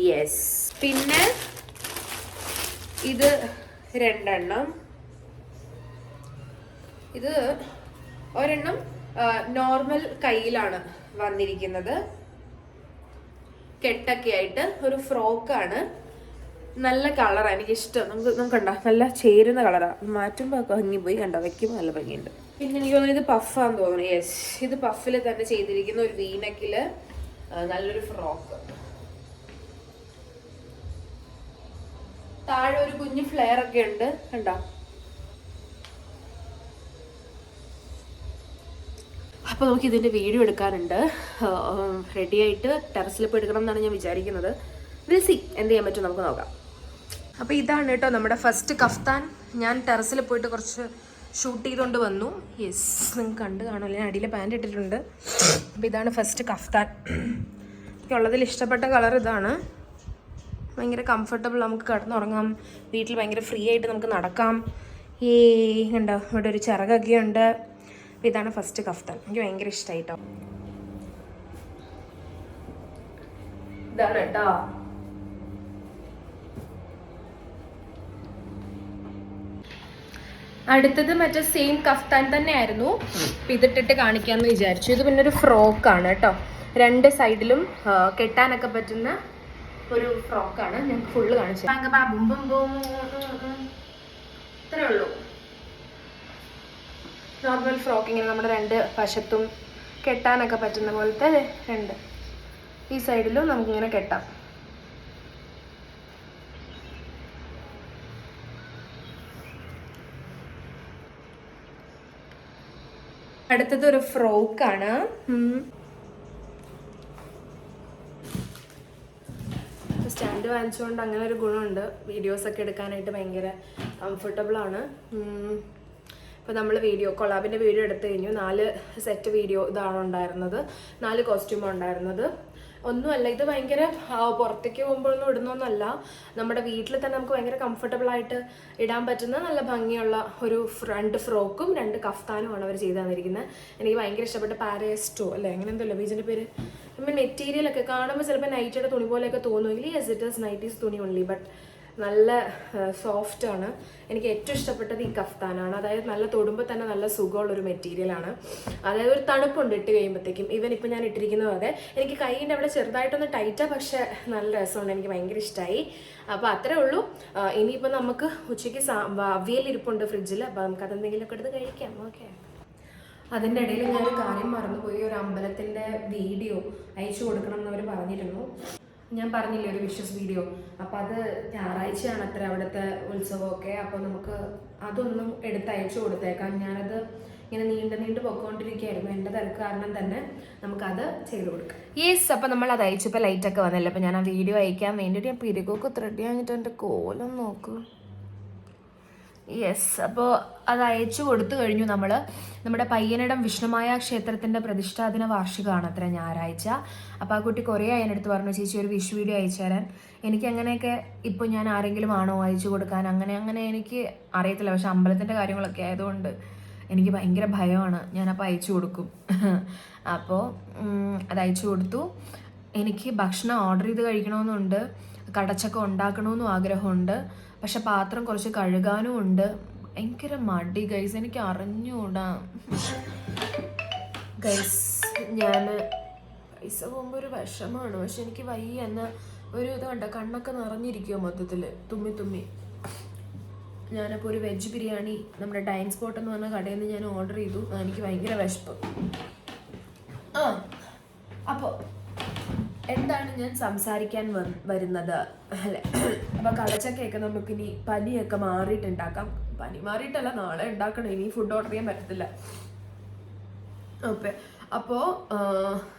യെസ്, പിന്നെ ഇത് 2 എണ്ണം. ഇത് ഒരെണ്ണം നോർമൽ കയ്യിലാണ് വന്നിരിക്കുന്നത്, കെട്ടൊക്കെ ആയിട്ട് ഒരു ഫ്രോക്കാണ്. നല്ല കളറാണ്, എനിക്കിഷ്ടം. നമുക്ക് കണ്ടോ നല്ല ചേരുന്ന കളറാണ്. മാറ്റുമ്പോൾ ഭംഗി പോയി, കണ്ടോ വെക്കുമ്പോൾ നല്ല ഭംഗിയുണ്ട്. പിന്നെ എനിക്ക് തോന്നുന്നു ഇത് പഫാന്ന് തോന്നുന്നു. യെസ്, ഇത് പഫിൽ തന്നെ ചെയ്തിരിക്കുന്ന ഒരു വീനക്കില് നല്ലൊരു ഫ്രോക്ക്. താഴെ ഒരു കുഞ്ഞു ഫ്ലെയർ ഒക്കെ ഉണ്ട് കണ്ടോ. അപ്പോൾ നമുക്ക് ഇതിൻ്റെ വീഡിയോ എടുക്കാനുണ്ട്. റെഡി ആയിട്ട് ടെറസിൽ പോയി എടുക്കണം എന്നാണ് ഞാൻ വിചാരിക്കുന്നത്. വിൽ സി, എന്ത് ചെയ്യാൻ പറ്റും നമുക്ക് നോക്കാം. അപ്പോൾ ഇതാണ് കേട്ടോ നമ്മുടെ ഫസ്റ്റ് കഫ്താൻ. ഞാൻ ടെറസിൽ പോയിട്ട് കുറച്ച് ഷൂട്ട് ചെയ്തുകൊണ്ട് വന്നു. യെസ്, നിങ്ങൾക്ക് കണ്ട് കാണുമല്ലോ, ഞാൻ അടിയിൽ പാൻറ് ഇട്ടിട്ടുണ്ട്. അപ്പോൾ ഇതാണ് ഫസ്റ്റ് കഫ്താൻ. എനിക്കുള്ളതിൽ ഇഷ്ടപ്പെട്ട കളർ ഇതാണ്. ഭയങ്കര കംഫർട്ടബിൾ, നമുക്ക് കിടന്നുറങ്ങാം, വീട്ടിൽ ഭയങ്കര ഫ്രീ ആയിട്ട് നമുക്ക് നടക്കാം. കണ്ടോ ഇവിടെ ഒരു ചിറകൊക്കെ ഉണ്ട്. അപ്പോൾ ഇതാണ് ഫസ്റ്റ് കഫ്താൻ, എനിക്ക് ഭയങ്കര ഇഷ്ടമായിട്ടോ. ഇതാണ് കേട്ടോ. അടുത്തത് മറ്റേ സെയിം കഫ്താൻ തന്നെ ആയിരുന്നു. ഇതിട്ടിട്ട് കാണിക്കാമെന്ന് വിചാരിച്ചു. ഇത് പിന്നെ ഒരു ഫ്രോക്കാണ് കേട്ടോ. 2 സൈഡിലും കെട്ടാനൊക്കെ പറ്റുന്ന ഒരു ഫ്രോക്കാണ്. ഞാൻ ഫുള്ള് കാണിച്ചു. ഇത്രേ ഉള്ളൂ. നോർമൽ ഫ്രോക്ക്, ഇങ്ങനെ നമ്മുടെ 2 വശത്തും കെട്ടാനൊക്കെ പറ്റുന്ന പോലത്തെ 2. ഈ സൈഡിലും നമുക്കിങ്ങനെ കെട്ടാം. അടുത്തത് ഒരു ഫ്രോക്കാണ്. സ്റ്റാൻഡ് വാങ്ങിച്ചുകൊണ്ട് അങ്ങനെ ഒരു ഗുണമുണ്ട്, വീഡിയോസൊക്കെ എടുക്കാനായിട്ട് ഭയങ്കര കംഫർട്ടബിളാണ്. ഇപ്പോൾ നമ്മൾ കൊളാബിൻ്റെ വീഡിയോ എടുത്തു കഴിഞ്ഞു. 4 സെറ്റ് വീഡിയോ ഇതാണ് ഉണ്ടായിരുന്നത്, 4 കോസ്റ്റ്യൂമാണ് ഉണ്ടായിരുന്നത്. ഒന്നുമല്ല, ഇത് ഭയങ്കര പുറത്തേക്ക് പോകുമ്പോഴൊന്നും ഇടുന്നൊന്നുമല്ല, നമ്മുടെ വീട്ടിൽ തന്നെ നമുക്ക് ഭയങ്കര കംഫർട്ടബിളായിട്ട് ഇടാൻ പറ്റുന്ന നല്ല ഭംഗിയുള്ള ഒരു 2 ഫ്രോക്കും 2 കഫ്താനുമാണ് അവർ ചെയ്ത് തന്നിരിക്കുന്നത്. എനിക്ക് ഭയങ്കര ഇഷ്ടപ്പെട്ട പാരസ്റ്റോ അല്ലേ, അങ്ങനെ എന്തല്ലോ ബീജിൻ്റെ പേര്. നമ്മൾ മെറ്റീരിയലൊക്കെ കാണുമ്പോൾ ചിലപ്പോൾ നൈറ്റിയുടെ തുണി പോലെയൊക്കെ തോന്നുമെങ്കിൽ യെസ് ഇറ്റ് ഈസ് നൈറ്റീസ് തുണി ഓൺലി, ബട്ട് നല്ല സോഫ്റ്റാണ്. എനിക്ക് ഏറ്റവും ഇഷ്ടപ്പെട്ടത് ഈ കഫ്താനാണ്. അതായത് നല്ല തൊടുമ്പോൾ തന്നെ നല്ല സുഖമുള്ളൊരു മെറ്റീരിയലാണ്. അതായത് ഒരു തണുപ്പുണ്ട് ഇട്ട് കഴിയുമ്പോഴത്തേക്കും. ഈവൻ ഇപ്പോൾ ഞാൻ ഇട്ടിരിക്കുന്നത് അതെ, എനിക്ക് കൈയിൻ്റെ അവിടെ ചെറുതായിട്ടൊന്ന് ടൈറ്റാണ്, പക്ഷേ നല്ല രസമുണ്ട്, എനിക്ക് ഭയങ്കര ഇഷ്ടമായി. അപ്പോൾ അത്രേ ഉള്ളൂ. ഇനിയിപ്പോൾ നമുക്ക് ഉച്ചയ്ക്ക് അവിയലിരിപ്പുണ്ട് ഫ്രിഡ്ജിൽ, അപ്പോൾ നമുക്ക് അതെന്തെങ്കിലുമൊക്കെ എടുത്ത് കഴിക്കാം. ഓക്കെ. അതിൻ്റെ ഇടയിൽ ഞാനൊരു കാര്യം മറന്നുപോയി. ഒരു അമ്പലത്തിൻ്റെ വീഡിയോ അയച്ചു കൊടുക്കണം എന്നവർ പറഞ്ഞിരുന്നു. ഞാൻ പറഞ്ഞില്ലേ ഒരു വിഷസ് വീഡിയോ, അപ്പോൾ അത് ഞായറാഴ്ചയാണ് അത്ര അവിടുത്തെ ഉത്സവമൊക്കെ. അപ്പോൾ നമുക്ക് അതൊന്നും എടുത്ത് അയച്ചു കൊടുത്തേക്കാം. ഞാനത് ഇങ്ങനെ നീണ്ടു പൊയ്ക്കൊണ്ടിരിക്കുകയായിരുന്നു, എൻ്റെ തിരക്ക് കാരണം തന്നെ നമുക്കത് ചെയ്ത് കൊടുക്കാം. യെസ്, അപ്പോൾ നമ്മൾ അത് അയച്ചപ്പോൾ ലൈറ്റൊക്കെ വന്നില്ല. അപ്പോൾ ഞാൻ ആ വീഡിയോ അയക്കാൻ വേണ്ടിയിട്ട് ഞാൻ പിരികൊക്കെ ത്രെഡ് കഴിഞ്ഞിട്ട് എൻ്റെ കോലം നോക്കൂ. യെസ്, അപ്പോൾ അത് അയച്ചു കൊടുത്തു കഴിഞ്ഞു. നമ്മൾ നമ്മുടെ പയ്യനിടം വിഷ്ണുമായ ക്ഷേത്രത്തിൻ്റെ പ്രതിഷ്ഠാദിന വാർഷികമാണ് അത്ര ഞായറാഴ്ച. അപ്പോൾ ആ കുട്ടി കുറേ അതിനടുത്ത് പറഞ്ഞു, ചേച്ചി ഒരു വിഷ് വീഡിയോ അയച്ചു തരാൻ. എനിക്ക് അങ്ങനെയൊക്കെ ഇപ്പോൾ ഞാൻ ആരെങ്കിലും ആണോ അയച്ചു കൊടുക്കാൻ, അങ്ങനെ എനിക്ക് അറിയത്തില്ല. പക്ഷെ അമ്പലത്തിൻ്റെ കാര്യങ്ങളൊക്കെ ആയതുകൊണ്ട് എനിക്ക് ഭയങ്കര ഭയമാണ്. ഞാനപ്പോൾ അയച്ചു കൊടുക്കും. അപ്പോൾ അത് അയച്ചു കൊടുത്തു. എനിക്ക് ഭക്ഷണം ഓർഡർ ചെയ്ത് കഴിക്കണമെന്നുണ്ട്, കടച്ചക്ക ഉണ്ടാക്കണമെന്നും ആഗ്രഹമുണ്ട്. പക്ഷെ പാത്രം കുറച്ച് കഴുകാനും ഉണ്ട്. ഭയങ്കര മടി ഗൈസ്, എനിക്ക് അറിഞ്ഞൂടാ ഗൈസ്. ഞാൻ പൈസ പോകുമ്പോൾ ഒരു വിഷമമാണ്, പക്ഷെ എനിക്ക് വയ്യ. എന്നാൽ ഒരു ഇത് കണ്ട കണ്ണൊക്കെ നിറഞ്ഞിരിക്കുമോ മൊത്തത്തിൽ, തുമ്മി. ഞാനപ്പോൾ ഒരു വെജ് ബിരിയാണി നമ്മുടെ ഡൈൻ സ്പോട്ട് എന്ന് പറഞ്ഞ കടയിൽ നിന്ന് ഞാൻ ഓർഡർ ചെയ്തു. എനിക്ക് ഭയങ്കര വിശപ്പ്. അപ്പോൾ എന്താണ് ഞാൻ സംസാരിക്കാൻ വരുന്നത് അല്ലേ? അപ്പോൾ കടച്ചക്കയൊക്കെ നമുക്കിനി പനിയൊക്കെ മാറിയിട്ടുണ്ടാക്കാം. പനി മാറിയിട്ടല്ല, നാളെ ഉണ്ടാക്കണം. ഇനി ഫുഡ് ഓർഡർ ചെയ്യാൻ പറ്റത്തില്ല. ഓക്കെ, അപ്പോൾ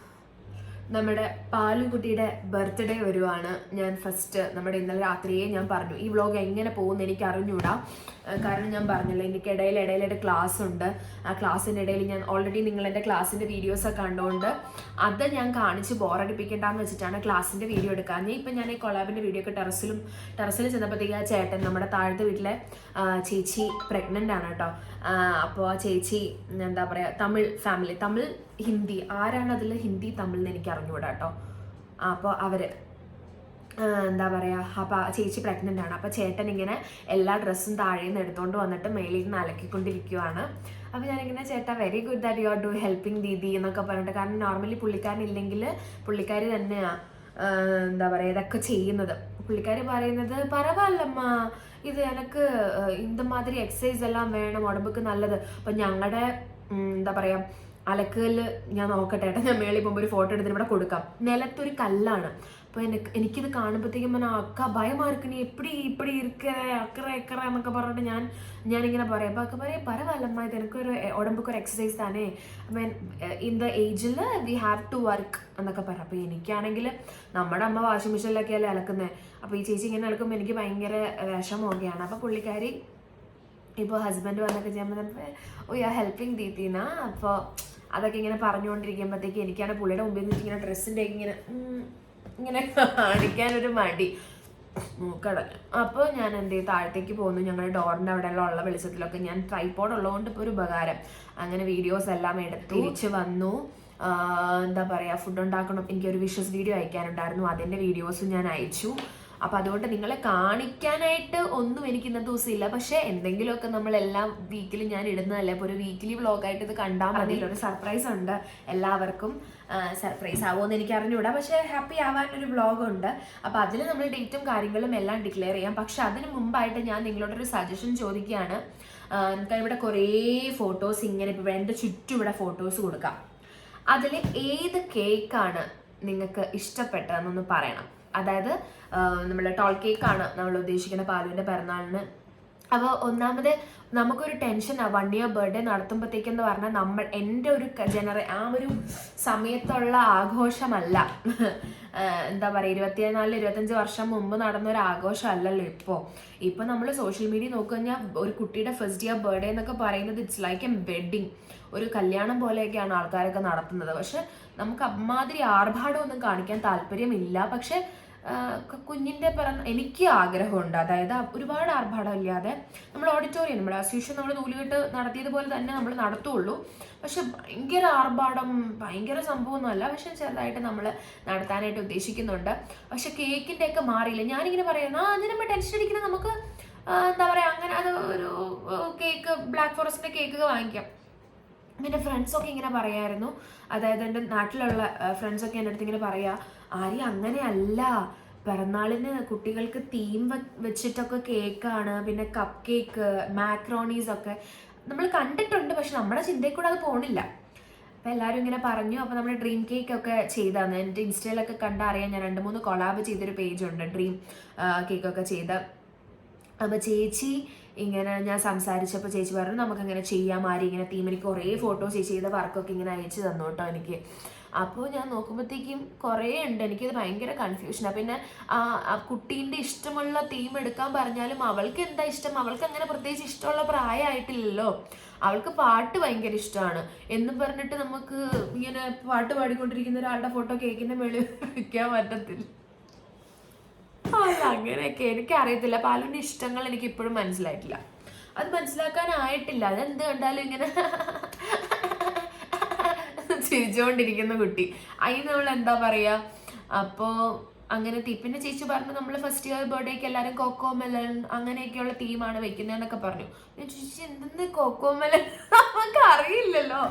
നമ്മുടെ പാലുകുട്ടിയുടെ ബർത്ത്ഡേ വരുവാണ്. ഞാൻ ഫസ്റ്റ് നമ്മുടെ ഇന്നലെ രാത്രിയെ ഞാൻ പറഞ്ഞു ഈ വ്ളോഗ് എങ്ങനെ പോകുമെന്ന് എനിക്ക് അറിഞ്ഞൂടാ. കാരണം ഞാൻ പറഞ്ഞല്ലോ എനിക്ക് ഇടയിലിടെ ക്ലാസ് ഉണ്ട്. ആ ക്ലാസ്സിൻ്റെ ഇടയിൽ ഞാൻ ഓൾറെഡി നിങ്ങൾ എൻ്റെ ക്ലാസ്സിൻ്റെ വീഡിയോസൊക്കെ കണ്ടുകൊണ്ട് അത് ഞാൻ കാണിച്ച് ബോറടിപ്പിക്കേണ്ടെന്ന് വെച്ചിട്ടാണ് ക്ലാസ്സിൻ്റെ വീഡിയോ എടുക്കാൻ. ഇപ്പം ഞാൻ ഈ കൊളാബിൻ്റെ വീഡിയോ ഒക്കെ ടെറസിൽ ചെന്നപ്പോഴത്തേക്ക് ആ ചേട്ടൻ, നമ്മുടെ താഴത്തെ വീട്ടിലെ ചേച്ചി പ്രഗ്നൻ്റ് ആണ് കേട്ടോ. അപ്പോൾ ആ ചേച്ചി എന്താ പറയുക, തമിഴ് ഫാമിലി, തമിഴ് ഹിന്ദി, ആരാണ് അതിൽ ഹിന്ദി തമിഴ് എന്ന് എനിക്ക് അറിഞ്ഞുകൂടാ കേട്ടോ. അപ്പോൾ അവർ എന്താ പറയുക, അപ്പോൾ ചേച്ചി പ്രഗ്നൻ്റ് ആണ്. അപ്പോൾ ചേട്ടൻ ഇങ്ങനെ എല്ലാ ഡ്രസ്സും താഴെ നിന്ന് എടുത്തുകൊണ്ട് വന്നിട്ട് മേളിൽ നിന്ന് അലക്കിക്കൊണ്ടിരിക്കുകയാണ്. അപ്പോൾ ഞാനിങ്ങനെ ചേട്ടാ very good that you are do helping Didi എന്നൊക്കെ പറഞ്ഞിട്ട്. കാരണം നോർമലി പുള്ളിക്കാരനില്ലെങ്കിൽ പുള്ളിക്കാരി തന്നെയാണ് എന്താ പറയുക ഇതൊക്കെ ചെയ്യുന്നത്. പുള്ളിക്കാരി പറയുന്നത് പറവല്ലമ്മ, ഇത് എനിക്ക് இந்த மாதிரி എക്സസൈസ് എല്ലാം വേണം, ഉടമ്പുക്ക് നല്ലത്. അപ്പം ഞങ്ങളുടെ എന്താ പറയുക അലക്കല് ഞാൻ നോക്കട്ടെ ഏട്ടാ, ഞാൻ മേളിൽ പോകുമ്പോൾ ഒരു ഫോട്ടോ എടുത്തിട്ട് ഇവിടെ കൊടുക്കാം. നിലത്തൊരു കല്ലാണ്. അപ്പോൾ എനിക്കിത് കാണുമ്പോഴത്തേക്കും അക്ക ഭയമായിരിക്കും, ഇപ്പടി ഇരിക്കറ അക്കറ എന്നൊക്കെ പറഞ്ഞിട്ട് ഞാനിങ്ങനെ പറയാം. അപ്പോൾ ഒക്കെ പറയാം പരവല്ലമ്മ, ഇത് എനിക്കൊരു ഉടമ്പൊക്കെ ഒരു എക്സസൈസ് തന്നെ. അപ്പം ഇൻ ദ ഏജിൽ വി ഹാവ് ടു വർക്ക് എന്നൊക്കെ പറയാം. അപ്പോൾ എനിക്കാണെങ്കിൽ നമ്മുടെ അമ്മ വാഷിംഗ് മെഷീനിലൊക്കെയല്ലേ അലക്കുന്നത്. അപ്പോൾ ഈ ചേച്ചി ഇങ്ങനെ അലക്കുമ്പോൾ എനിക്ക് ഭയങ്കര വിഷമമൊക്കെയാണ്. അപ്പോൾ പുള്ളിക്കാരി ഇപ്പോൾ ഹസ്ബൻഡ് വന്നൊക്കെ ചെയ്യുമ്പോൾ ഓ യാ ഹെൽപ്പിംഗ് ദീദീന. അപ്പോൾ അതൊക്കെ ഇങ്ങനെ പറഞ്ഞുകൊണ്ടിരിക്കുമ്പോഴത്തേക്ക് എനിക്കാണ് പുള്ളിയുടെ മുമ്പിൽ നിന്ന് ഇങ്ങനെ ഡ്രസ്സിൻ്റെ ഇങ്ങനെ കാണിക്കാനൊരു മടി മൂക്കടഞ്ഞു. അപ്പോൾ ഞാൻ എന്ത് ചെയ്യും, താഴത്തേക്ക് പോകുന്നു. ഞങ്ങളുടെ ഡോറിൻ്റെ അവിടെയുള്ള ഉള്ള വെളിച്ചത്തിലൊക്കെ ഞാൻ ട്രൈപോഡ് ഉള്ളതുകൊണ്ട് ഇപ്പോൾ ഒരു ഉപകാരം. അങ്ങനെ വീഡിയോസ് എല്ലാം എടുത്ത് തിരിച്ച് വന്നു. എന്താ പറയുക, ഫുഡ് ഉണ്ടാക്കണം. എനിക്കൊരു വിഷസ് വീഡിയോ അയക്കാനുണ്ടായിരുന്നു, അതിൻ്റെ വീഡിയോസും ഞാൻ അയച്ചു. അപ്പം അതുകൊണ്ട് നിങ്ങളെ കാണിക്കാനായിട്ട് ഒന്നും എനിക്ക് ഇന്നത്തെ ദിവസം ഇല്ല. പക്ഷേ എന്തെങ്കിലുമൊക്കെ നമ്മളെല്ലാം വീക്കിലും ഞാൻ ഇടുന്നതല്ലേ. അപ്പോൾ ഒരു വീക്കിലി വ്ളോഗായിട്ട് ഇത് കണ്ടാൽ മതി. ഒരു സർപ്രൈസ് ഉണ്ട് എല്ലാവർക്കും. സർപ്രൈസ് ആവുമെന്ന് എനിക്ക് അറിഞ്ഞുകൂടാ, പക്ഷേ ഹാപ്പി ആവാനൊരു വ്ളോഗുണ്ട്. അപ്പോൾ അതിൽ നമ്മൾ ഡേറ്റും കാര്യങ്ങളും എല്ലാം ഡിക്ലെയർ ചെയ്യാം. പക്ഷെ അതിന് മുമ്പായിട്ട് ഞാൻ നിങ്ങളോടൊരു സജഷൻ ചോദിക്കുകയാണ്. നമുക്ക് ഇവിടെ കുറേ ഫോട്ടോസ് ഇങ്ങനെ ഇപ്പോൾ എൻ്റെ ചുറ്റും ഇവിടെ ഫോട്ടോസ് കൊടുക്കാം. അതിൽ ഏത് കേക്കാണ് നിങ്ങൾക്ക് ഇഷ്ടപ്പെട്ടതെന്നൊന്ന് പറയണം. അതായത് നമ്മൾ ടോൾ കേക്കാണ് നമ്മൾ ഉദ്ദേശിക്കുന്ന പാലുവിൻ്റെ പിറന്നാളിന്. അപ്പോൾ ഒന്നാമത് നമുക്കൊരു ടെൻഷനാണ് 1 year ബർത്ത്ഡേ നടത്തുമ്പോഴത്തേക്കെന്ന് പറഞ്ഞാൽ എൻ്റെ ഒരു ആ ഒരു സമയത്തുള്ള ആഘോഷമല്ല. എന്താ പറയുക 24-25 വർഷം മുമ്പ് നടന്നൊരു ആഘോഷമല്ലല്ലോ ഇപ്പോൾ നമ്മൾ സോഷ്യൽ മീഡിയ നോക്കിക്കഴിഞ്ഞാൽ ഒരു കുട്ടിയുടെ ഫസ്റ്റ് ഇയർ ബർത്ത്ഡേ എന്നൊക്കെ പറയുന്നത് ഇറ്റ്സ് ലൈക്ക് എ വെഡ്ഡിങ്, ഒരു കല്യാണം പോലെയൊക്കെയാണ് ആൾക്കാരൊക്കെ നടത്തുന്നത്. പക്ഷെ നമുക്ക് അമ്മാതിരി ആർഭാടമൊന്നും കാണിക്കാൻ താല്പര്യമില്ല. പക്ഷെ കുഞ്ഞിൻ്റെ എനിക്ക് ആഗ്രഹമുണ്ട്, അതായത് ഒരുപാട് ആർഭാടം ഇല്ലാതെ നമ്മൾ ഓഡിറ്റോറിയം നമ്മൾ അസ്യൂഷ്യം നമ്മൾ നൂലുകെട്ട് നടത്തിയതുപോലെ തന്നെ നമ്മൾ നടത്തുള്ളൂ. പക്ഷെ ഭയങ്കര ആർഭാടം ഭയങ്കര സംഭവമൊന്നുമല്ല. പക്ഷെ ചെറുതായിട്ട് നമ്മൾ നടത്താനായിട്ട് ഉദ്ദേശിക്കുന്നുണ്ട്. പക്ഷെ കേക്കിൻ്റെ ഒക്കെ മാറിയില്ല. ഞാനിങ്ങനെ പറയുന്നത് അതിന് നമ്മൾ ടെൻഷൻ അടിക്കുന്നത് നമുക്ക് എന്താ പറയുക, അങ്ങനെ അത് ഒരു കേക്ക് ബ്ലാക്ക് ഫോറസ്റ്റിൻ്റെ കേക്ക് വാങ്ങിക്കാം. എൻ്റെ ഫ്രണ്ട്സൊക്കെ ഇങ്ങനെ പറയായിരുന്നു, അതായത് എൻ്റെ നാട്ടിലുള്ള ഫ്രണ്ട്സൊക്കെ എൻ്റെ അടുത്ത് ഇങ്ങനെ പറയുക, ആര്യ അങ്ങനെയല്ല, പിറന്നാളിന് കുട്ടികൾക്ക് തീം വെച്ചിട്ടൊക്കെ കേക്കാണ്, പിന്നെ കപ്പ് കേക്ക് മാക്രോണീസൊക്കെ നമ്മൾ കണ്ടിട്ടുണ്ട്. പക്ഷെ നമ്മുടെ ചിന്തയിൽ കൂടെ അത് പോണില്ല. അപ്പോൾ എല്ലാവരും ഇങ്ങനെ പറഞ്ഞു. അപ്പോൾ നമ്മൾ ഡ്രീം കേക്കൊക്കെ ചെയ്താണ്. എൻ്റെ ഇൻസ്റ്റയിലൊക്കെ കണ്ടറിയാൻ ഞാൻ 2-3 കൊളാബ് ചെയ്തൊരു പേജുണ്ട്, ഡ്രീം കേക്കൊക്കെ ചെയ്ത്. അപ്പോൾ ചേച്ചി ഇങ്ങനെ ഞാൻ സംസാരിച്ചപ്പോൾ ചേച്ചി പറഞ്ഞു നമുക്കങ്ങനെ ചെയ്യാം, ആരും ഇങ്ങനെ തീം. എനിക്ക് കുറേ ഫോട്ടോസ് ചേച്ചി ചെയ്ത വർക്കൊക്കെ ഇങ്ങനെ അയച്ചു തന്നു കേട്ടോ എനിക്ക്. അപ്പോൾ ഞാൻ നോക്കുമ്പോഴത്തേക്കും കുറേ ഉണ്ട്. എനിക്കത് ഭയങ്കര കൺഫ്യൂഷനാണ്. പിന്നെ ആ കുട്ടീൻ്റെ ഇഷ്ടമുള്ള തീം എടുക്കാൻ പറഞ്ഞാലും അവൾക്ക് എന്താ ഇഷ്ടം? അവൾക്ക് അങ്ങനെ പ്രത്യേകിച്ച് ഇഷ്ടമുള്ള പ്രായമായിട്ടില്ലല്ലോ. അവൾക്ക് പാട്ട് ഭയങ്കര ഇഷ്ടമാണ് എന്നും പറഞ്ഞിട്ട് നമുക്ക് ഇങ്ങനെ പാട്ട് പാടിക്കൊണ്ടിരിക്കുന്ന ഒരാളുടെ ഫോട്ടോ കേക്കിൻ്റെ മേളിൽ വയ്ക്കാൻ പറ്റത്തില്ല. അല്ല, അങ്ങനെയൊക്കെ എനിക്കറിയത്തില്ല. പാലുവിൻ്റെ ഇഷ്ടങ്ങൾ എനിക്ക് ഇപ്പോഴും മനസ്സിലായിട്ടില്ല. അത് മനസ്സിലാക്കാനായിട്ടില്ല. അതെന്ത് കണ്ടാലും ഇങ്ങനെ ചിരിച്ചുകൊണ്ടിരിക്കുന്ന കുട്ടി. അതിന് നമ്മൾ എന്താ പറയുക? അപ്പോൾ അങ്ങനെ പിന്നെ ചേച്ചി പറഞ്ഞു നമ്മൾ ഫസ്റ്റ് ഇയർ ബർത്ത്ഡേക്ക് എല്ലാവരും കൊക്കോ മെലൺ അങ്ങനെയൊക്കെയുള്ള തീമാണ് വെക്കുന്നതെന്നൊക്കെ പറഞ്ഞു. ഞാൻ ചേച്ചി എന്തെന്ന് കൊക്കോ മെലൺ നമുക്ക് അറിയില്ലല്ലോ.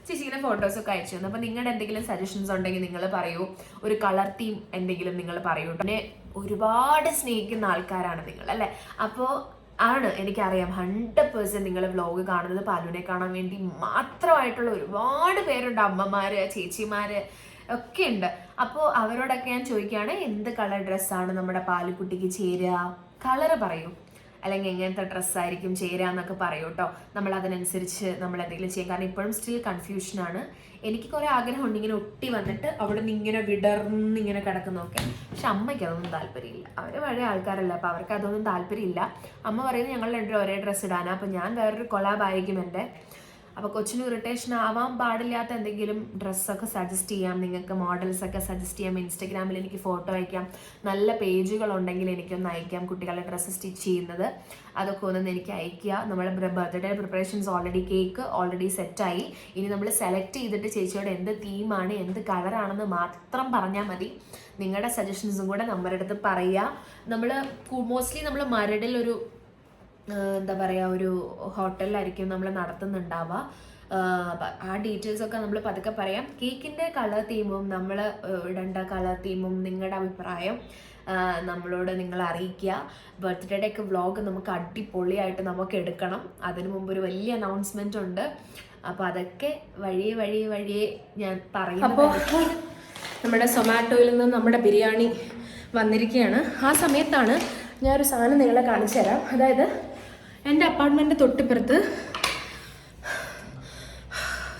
ചേച്ചി ഇങ്ങനെ ഫോട്ടോസൊക്കെ അയച്ചു തന്നു. അപ്പോൾ നിങ്ങളുടെ എന്തെങ്കിലും സജഷൻസ് ഉണ്ടെങ്കിൽ നിങ്ങൾ പറയൂ. ഒരു കളർ തീം എന്തെങ്കിലും നിങ്ങൾ പറയൂ. പിന്നെ ഒരുപാട് സ്നേഹിക്കുന്ന ആൾക്കാരാണ് നിങ്ങൾ അല്ലേ? അപ്പോൾ എനിക്കറിയാം 100% നിങ്ങൾ വ്ലോഗ് കാണുന്നത് പാലുവിനെ കാണാൻ വേണ്ടി മാത്രമായിട്ടുള്ള ഒരുപാട് പേരുണ്ട്. അമ്മമാര്, ചേച്ചിമാര് ഒക്കെ ഉണ്ട്. അപ്പോൾ അവരോടൊക്കെ ഞാൻ ചോദിക്കുകയാണ്, എന്ത് കളർ ഡ്രസ്സാണ് നമ്മുടെ പാലുക്കുട്ടിക്ക് ചേരുക? കളറ് പറയൂ, അല്ലെങ്കിൽ എങ്ങനത്തെ ഡ്രസ്സായിരിക്കും ചേരുക എന്നൊക്കെ പറയൂ കേട്ടോ. നമ്മൾ അതിനനുസരിച്ച് നമ്മൾ എന്തെങ്കിലും ചെയ്യാം. കാരണം ഇപ്പോഴും സ്റ്റിൽ കൺഫ്യൂഷനാണ്. എനിക്ക് കുറേ ആഗ്രഹമുണ്ട് ഇങ്ങനെ ഒട്ടി വന്നിട്ട് അവിടെ നിന്ന് ഇങ്ങനെ വിടർന്നിങ്ങനെ കിടക്കുന്നതൊക്കെ. പക്ഷെ അമ്മയ്ക്ക് അതൊന്നും താല്പര്യമില്ല. അവർ പഴയ ആൾക്കാരല്ല, അപ്പോൾ അവർക്ക് അതൊന്നും താല്പര്യമില്ല. അമ്മ പറയുന്നത് ഞങ്ങൾ രണ്ടും ഒരേ ഡ്രസ്സ് ഇടാനാണ്. അപ്പോൾ ഞാൻ വേറൊരു കൊളാബായിരിക്കും എൻ്റെ. അപ്പോൾ കൊച്ചിന് ഇറിറ്റേഷൻ ആവാൻ പാടില്ലാത്ത എന്തെങ്കിലും ഡ്രസ്സൊക്കെ സജസ്റ്റ് ചെയ്യാം. നിങ്ങൾക്ക് മോഡൽസൊക്കെ സജസ്റ്റ് ചെയ്യാം. ഇൻസ്റ്റഗ്രാമിൽ എനിക്ക് ഫോട്ടോ അയക്കാം. നല്ല പേജുകളുണ്ടെങ്കിൽ എനിക്കൊന്ന് അയക്കാം, കുട്ടികളുടെ ഡ്രസ്സ് സ്റ്റിച്ച് ചെയ്യുന്നത്. അതൊക്കെ ഒന്ന് എനിക്ക് അയക്കുക. നമ്മുടെ ബർത്ത്ഡേ പ്രിപ്പറേഷൻസ് കേക്ക് ഓൾറെഡി സെറ്റായി. ഇനി നമ്മൾ സെലക്ട് ചെയ്തിട്ട് ചേച്ചിയോട് എന്ത് തീമാണ്, എന്ത് കളറാണെന്ന് മാത്രം പറഞ്ഞാൽ മതി. നിങ്ങളുടെ സജഷൻസും കൂടെ നമ്മുടെ അടുത്ത് പറയുക. നമ്മൾ മോസ്റ്റ്ലി നമ്മൾ മരടിൽ ഒരു എന്താ പറയുക, ഒരു ഹോട്ടലിലായിരിക്കും നമ്മൾ നടത്തുന്നുണ്ടാവുക. ആ ഡീറ്റെയിൽസൊക്കെ നമ്മൾ പതുക്കെ പറയാം. കേക്കിൻ്റെ കളർ തീമും നമ്മൾ ഇടേണ്ട കളർ തീമും നിങ്ങളുടെ അഭിപ്രായം നമ്മളോട് നിങ്ങൾ അറിയിക്കുക. ബർത്ത്ഡേയുടെ ഒക്കെ വ്ളോഗ് നമുക്ക് അടിപൊളിയായിട്ട് നമുക്ക് എടുക്കണം. അതിനു മുമ്പ് ഒരു വലിയ അനൗൺസ്മെൻ്റ് ഉണ്ട്. അപ്പോൾ അതൊക്കെ വഴിയെ ഞാൻ പറയും. അപ്പോൾ നമ്മുടെ സൊമാറ്റോയിൽ നിന്ന് നമ്മുടെ ബിരിയാണി വന്നിരിക്കുകയാണ്. ആ സമയത്താണ് ഞാനൊരു സാധനം നിങ്ങളെ കാണിച്ചു തരാം. അതായത് എൻ്റെ അപ്പാർട്ട്മെൻറ്റ് തൊട്ടിപ്പുറത്ത്,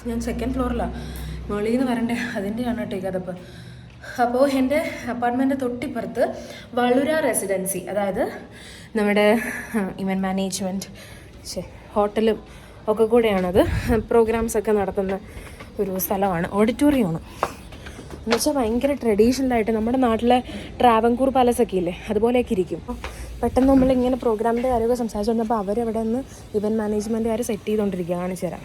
ഞാൻ സെക്കൻഡ് ഫ്ലോറിലാണ്, മുകളിൽ നിന്ന് വരണ്ടേ, അതിൻ്റെയാണ് കേട്ടോ ഈ കഥപ്പ്. അപ്പോൾ എൻ്റെ അപ്പാർട്ട്മെൻറ്റ് തൊട്ടിപ്പുറത്ത് വളുര റെസിഡൻസി, അതായത് നമ്മുടെ ഇവൻറ്റ് മാനേജ്മെൻറ്റ് ഹോട്ടലും ഒക്കെ കൂടെയാണത്. പ്രോഗ്രാംസൊക്കെ നടത്തുന്ന ഒരു സ്ഥലമാണ്, ഓഡിറ്റോറിയമാണ്. എന്നുവെച്ചാൽ ഭയങ്കര ട്രഡീഷണലായിട്ട് നമ്മുടെ നാട്ടിലെ ട്രാവൻകൂർ പാലസൊക്കെ ഇല്ലേ, അതുപോലെയൊക്കെ ഇരിക്കും. പെട്ടെന്ന് നമ്മളിങ്ങനെ പ്രോഗ്രാമിൻ്റെ കാര്യമൊക്കെ സംസാരിച്ചു വന്നപ്പോൾ അവരവിടെ നിന്ന് ഇവൻറ്റ് മാനേജ്മെൻറ്റുകാർ സെറ്റ് ചെയ്തുകൊണ്ടിരിക്കുക. കാണിച്ചു തരാം.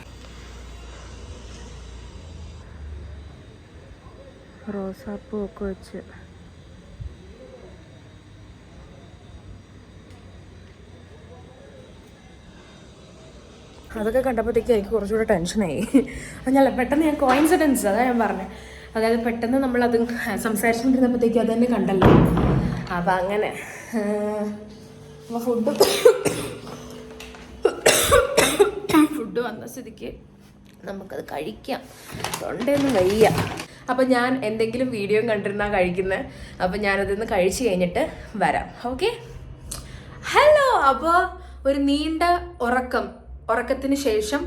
റോസാപ്പൂ ഒക്കെ വെച്ച് അതൊക്കെ കണ്ടപ്പോഴത്തേക്ക് എനിക്ക് കുറച്ചുകൂടെ ടെൻഷനായി. ഞാൻ പെട്ടെന്ന് കോയിൻസിഡൻസ് അതാ ഞാൻ പറഞ്ഞത്. അതായത് പെട്ടെന്ന് നമ്മളത് സംസാരിച്ചുകൊണ്ടിരുന്നപ്പോഴത്തേക്കും അത് തന്നെ കണ്ടല്ലോ. അപ്പം അങ്ങനെ അപ്പോൾ ഫുഡ് വന്ന സ്ഥിതിക്ക് നമുക്കത് കഴിക്കാം. തൊണ്ടയൊന്നും വയ്യ. അപ്പം ഞാൻ എന്തെങ്കിലും വീഡിയോ കണ്ടിരുന്നാൽ കഴിക്കുന്നത്. അപ്പം ഞാനതിന്ന് കഴിച്ച് കഴിഞ്ഞിട്ട് വരാം. Okay, hello. അപ്പോൾ ഒരു നീണ്ട ഉറക്കത്തിന് ശേഷം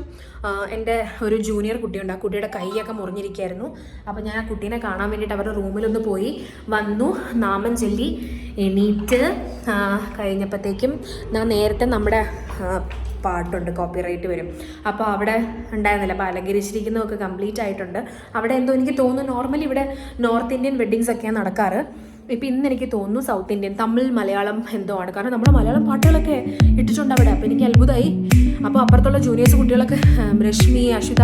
എൻ്റെ ഒരു ജൂനിയർ കുട്ടിയുണ്ട്. ആ കുട്ടിയുടെ കൈയൊക്കെ മുറിഞ്ഞിരിക്കുകയായിരുന്നു. അപ്പോൾ ഞാൻ ആ കുട്ടീനെ കാണാൻ വേണ്ടിയിട്ട് അവരുടെ റൂമിലൊന്ന് പോയി വന്നു. നാമം ചൊല്ലി എണീറ്റ് കഴിഞ്ഞപ്പോഴത്തേക്കും ഞാൻ നേരത്തെ നമ്മുടെ പാട്ടുണ്ട്, കോപ്പിറൈറ്റ് വരും. അപ്പോൾ അവിടെ ഉണ്ടായിരുന്നില്ല. അപ്പോൾ അലങ്കരിച്ചിരിക്കുന്നതൊക്കെ കംപ്ലീറ്റ് ആയിട്ടുണ്ട്. അവിടെ എന്തോ എനിക്ക് തോന്നുന്നു നോർമലി ഇവിടെ നോർത്ത് ഇന്ത്യൻ വെഡ്ഡിങ്സ് ഒക്കെയാണ് നടക്കാറ്. ഇപ്പം ഇന്ന് എനിക്ക് തോന്നുന്നു സൗത്ത് ഇന്ത്യൻ, തമിഴ്, മലയാളം എന്തോ ആണ്. കാരണം നമ്മുടെ മലയാളം പാട്ടുകളൊക്കെ ഇട്ടിട്ടുണ്ട് അവിടെ. അപ്പോൾ എനിക്ക് അത്ഭുതമായി. അപ്പോൾ അപ്പുറത്തുള്ള ജൂനിയേഴ്സ് കുട്ടികളൊക്കെ രശ്മി, അശ്വിത